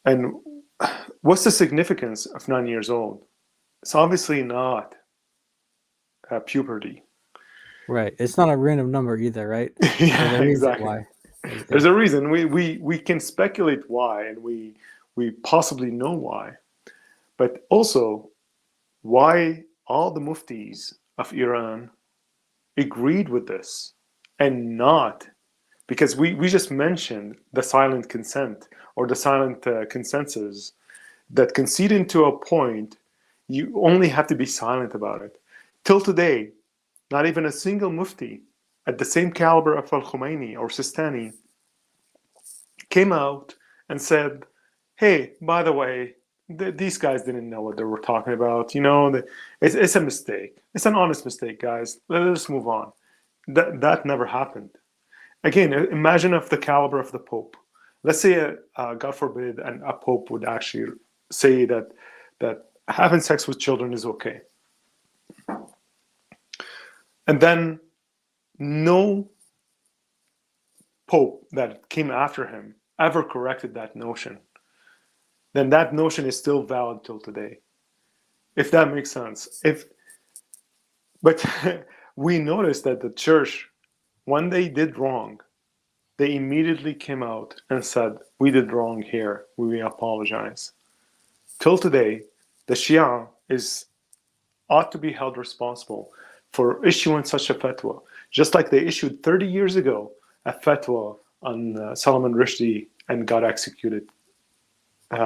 And what's the significance of 9 years old? It's obviously not puberty. Right. It's not a random number either, right? Yeah, There's a reason exactly. why. There's a reason. We can speculate why, and we possibly know why. But also, why all the muftis of Iran agreed with this and not, because we just mentioned the silent consent or the silent consensus that conceding to a point, you only have to be silent about it. Till today, not even a single mufti at the same caliber of Al-Khomeini or Sistani came out and said, "Hey, by the way, these guys didn't know what they were talking about. You know, it's a mistake. It's an honest mistake, guys. Let's move on." That never happened. Again, imagine of the caliber of the Pope. Let's say, God forbid, a Pope would actually say that having sex with children is okay. And then no Pope that came after him ever corrected that notion. Then that notion is still valid till today. If that makes sense. But we noticed that the church, when they did wrong, they immediately came out and said, "We did wrong here. We apologize." Till today, the Shia ought to be held responsible for issuing such a fatwa, just like they issued 30 years ago a fatwa on Salman Rushdie and got executed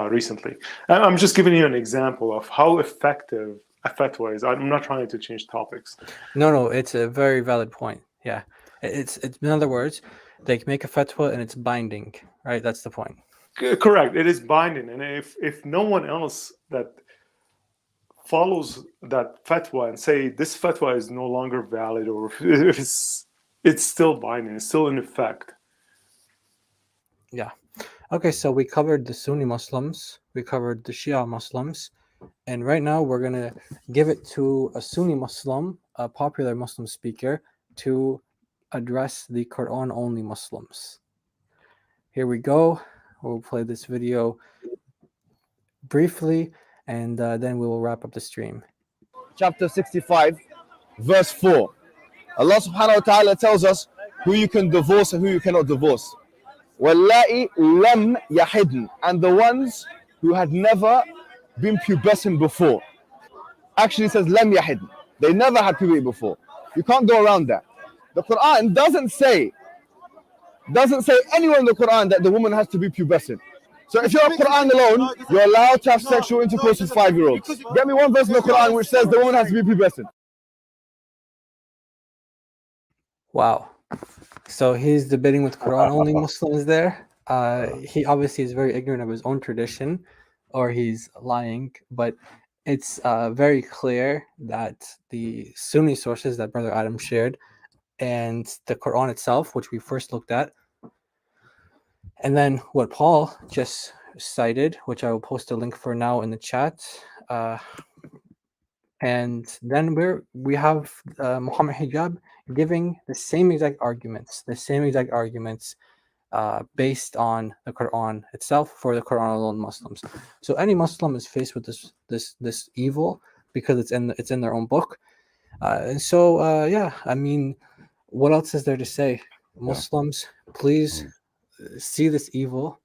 recently. And I'm just giving you an example of how effective a fatwa is. I'm not trying to change topics. No, it's a very valid point. Yeah. It's in other words, they can make a fatwa and it's binding, right? That's the point. Correct. It is binding. And if no one else that follows that fatwa and say this fatwa is no longer valid, or if it's still binding, it's still in effect. Yeah. Okay, so we covered the Sunni Muslims, we covered the Shia Muslims, and right now we're going to give it to a Sunni Muslim, a popular Muslim speaker, to address the Quran-only Muslims. Here we go. We'll play this video briefly, and then we will wrap up the stream. Chapter 65, verse 4. Allah subhanahu wa ta'ala tells us who you can divorce and who you cannot divorce. وَاللَّائِ لَمْ يَحِدْنَ, and the ones who had never been pubescent before. Actually it says لَمْ يَحِدْنَ. They never had puberty before. You can't go around that. The Quran doesn't say anywhere in the Quran that the woman has to be pubescent. So if you're a Quran alone, you're allowed to have sexual intercourse with 5-year-olds. Get me one verse in the Quran which says the woman has to be pubescent. Wow. So he's debating with Quran only Muslims there. He obviously is very ignorant of his own tradition, or he's lying. But it's very clear that the Sunni sources that Brother Adam shared and the Quran itself, which we first looked at, and then what Paul just cited, which I will post a link for now in the chat. And then we have Muhammad Hijab giving the same exact arguments, based on the Quran itself for the Quran alone Muslims. So any Muslim is faced with this evil because it's in their own book. And so yeah, I mean, what else is there to say? Muslims, please see this evil,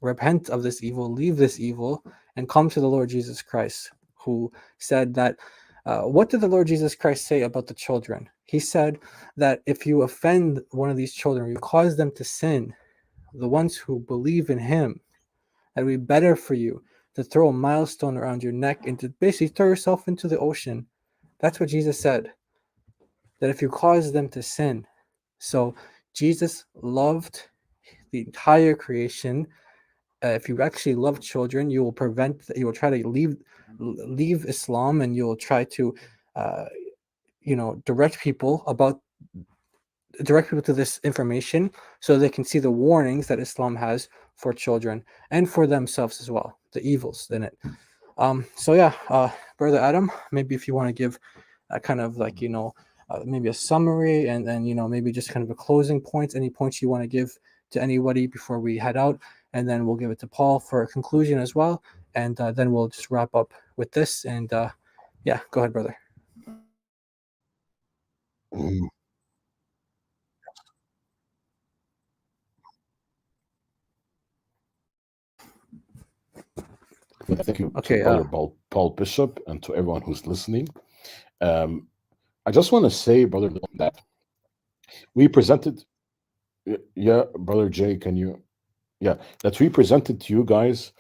repent of this evil, leave this evil, and come to the Lord Jesus Christ, who said that. What did the Lord Jesus Christ say about the children? He said that if you offend one of these children, you cause them to sin, the ones who believe in Him, it would be better for you to throw a milestone around your neck and to basically throw yourself into the ocean. That's what Jesus said, that if you cause them to sin. So Jesus loved the entire creation. If you actually love children, you will try to leave Islam, and you'll try to direct people to this information so they can see the warnings that Islam has for children and for themselves as well, the evils in it. So yeah, Brother Adam, maybe if you want to give a kind of like maybe a summary, and then maybe just kind of a closing point, any points you want to give to anybody before we head out, and then we'll give it to Paul for a conclusion as well, and then we'll just wrap up with this. And yeah, go ahead, brother. Thank you Okay, to Brother Paul Bishop and to everyone who's listening. I just want to say, Brother, that we presented, yeah, Brother Jay, that we presented to you guys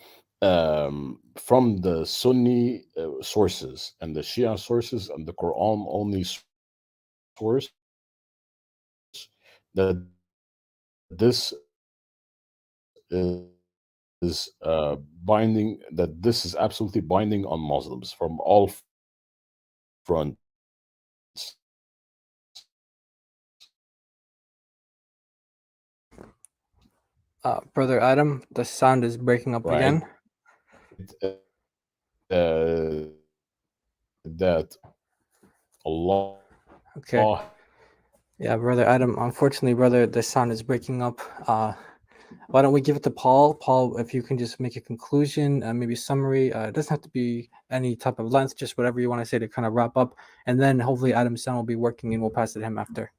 from the Sunni sources and the Shia sources and the Quran only source, that this is binding, that this is absolutely binding on Muslims from all fronts. Brother Adam, the sound is breaking up Right. again. That Allah. Okay. Yeah, Brother Adam, unfortunately, brother, the sound is breaking up. Why don't we give it to Paul? Paul, if you can just make a conclusion, maybe a summary. It doesn't have to be any type of length, just whatever you want to say to kind of wrap up. And then hopefully Adam's sound will be working and we'll pass it to him after.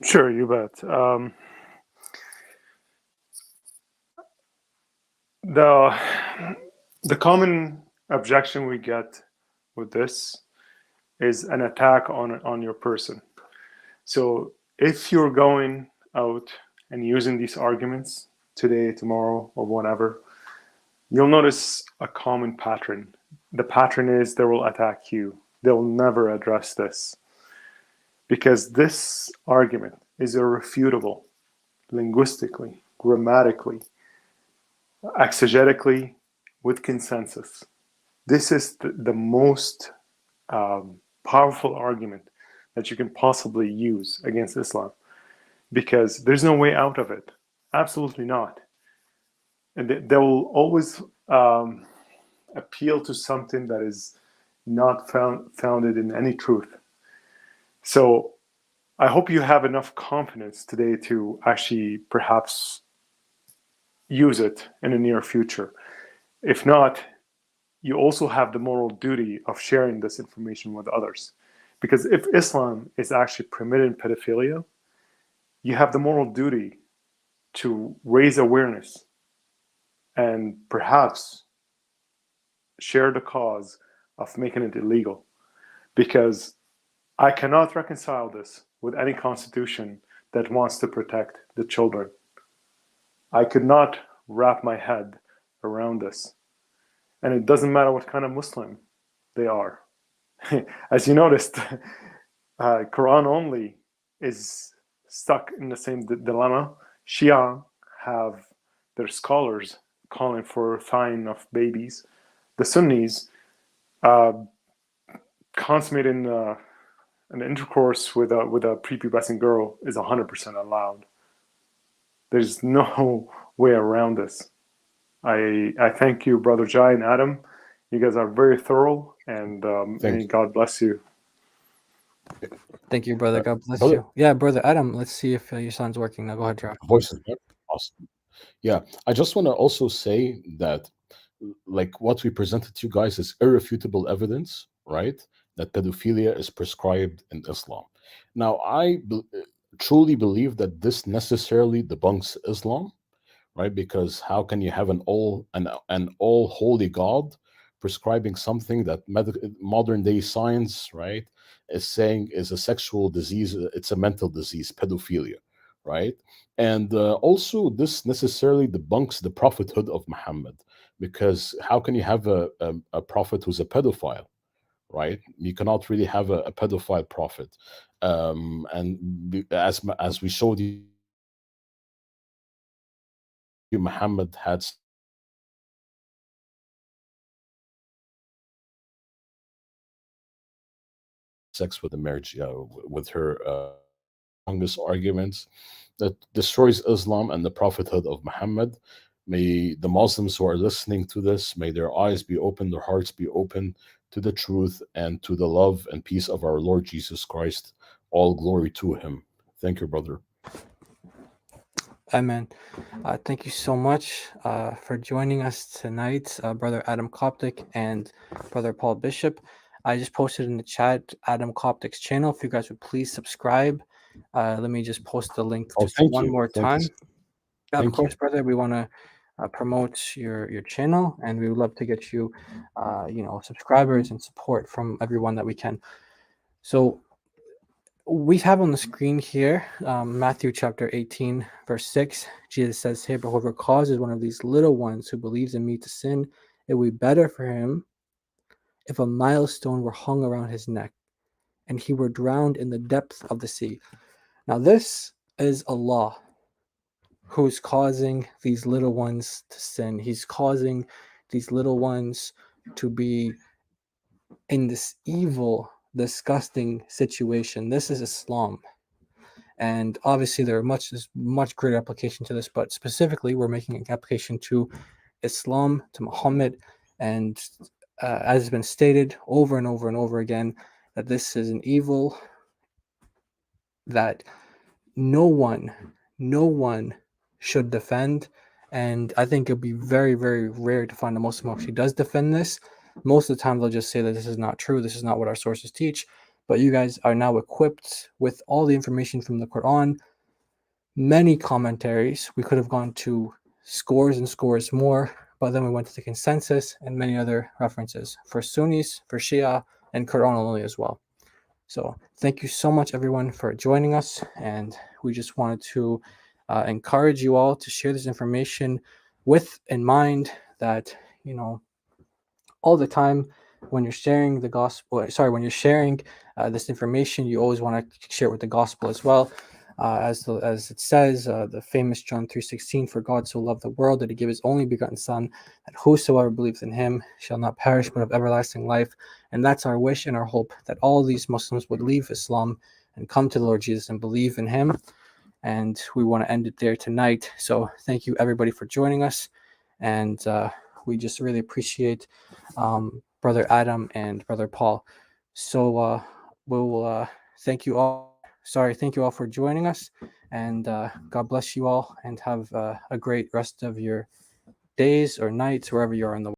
Sure, you bet. The common objection we get with this is an attack on your person. So if you're going out and using these arguments today, tomorrow, or whatever, you'll notice a common pattern. The pattern is they will attack you. They'll never address this, because this argument is irrefutable linguistically, grammatically, exegetically, with consensus. This is the most powerful argument that you can possibly use against Islam, because there's no way out of it. Absolutely not. And they will always appeal to something that is not founded in any truth. So I hope you have enough confidence today to actually perhaps use it in the near future. If not, you also have the moral duty of sharing this information with others. Because if Islam is actually permitting pedophilia, you have the moral duty to raise awareness and perhaps share the cause of making it illegal. Because I cannot reconcile this with any constitution that wants to protect the children. I could not wrap my head around this. And it doesn't matter what kind of Muslim they are. As you noticed, Quran only is stuck in the same dilemma. Shia have their scholars calling for thawing of babies. The Sunnis consummating an intercourse with a prepubescent girl is 100% allowed. There's no way around this. I thank you, Brother Jai and Adam. You guys are very thorough, and may God bless you. Thank you, brother. God bless brother, you. Yeah, brother Adam, let's see if your sound's working now. Go ahead, Josh. voice is awesome. Yeah, I just want to also say that, like, what we presented to you guys is irrefutable evidence, right? That pedophilia is prescribed in Islam. Now, truly believe that this necessarily debunks Islam, right? Because how can you have an all holy God prescribing something that modern day science, right, is saying is a sexual disease? It's a mental disease, pedophilia, right? And also, this necessarily debunks the prophethood of Muhammad, because how can you have a prophet who's a pedophile, right? You cannot really have a pedophile prophet. As we showed you, Muhammad had sex with the marriage, with her strongest arguments that destroys Islam and the prophethood of Muhammad. May the Muslims who are listening to this, may their eyes be open, their hearts be open to the truth and to the love and peace of our Lord Jesus Christ. All glory to him. Thank you, brother. Amen. Thank you so much for joining us tonight, Brother Adam Coptic and Brother Paul Bishop. I just posted in the chat Adam Coptic's channel. If you guys would please subscribe. Let me just post the link just one more time. Of course, brother, we want to promote your channel, and we would love to get you, subscribers and support from everyone that we can. So we have on the screen here Matthew chapter 18, verse 6. Jesus says here, "But whoever causes one of these little ones who believes in me to sin, it would be better for him if a millstone were hung around his neck and he were drowned in the depth of the sea." Now, this is Allah who's causing these little ones to sin. He's causing these little ones to be in this evil, disgusting situation. This is Islam. And obviously, there are much greater application to this, but specifically, we're making an application to Islam, to Muhammad, and as has been stated over and over and over again, that this is an evil that no one should defend. And I think it'll be very, very rare to find a Muslim who actually does defend this. Most of the time, they'll just say that this is not true. This is not what our sources teach. But you guys are now equipped with all the information from the Quran, many commentaries. We could have gone to scores and scores more, but then we went to the consensus and many other references for Sunnis, for Shia, and Quran only as well. So thank you so much, everyone, for joining us. And we just wanted to encourage you all to share this information with in mind that, all the time when you're sharing the gospel, when you're sharing this information, you always want to share it with the gospel as well. As it says, the famous John 3:16, "For God so loved the world that he gave his only begotten Son, that whosoever believes in him shall not perish but have everlasting life." And that's our wish and our hope, that all these Muslims would leave Islam and come to the Lord Jesus and believe in him. And we want to end it there tonight. So thank you, everybody, for joining us. And we just really appreciate Brother Adam and Brother Paul. So we'll thank you all. Thank you all for joining us, and God bless you all, and have a great rest of your days or nights wherever you are in the world.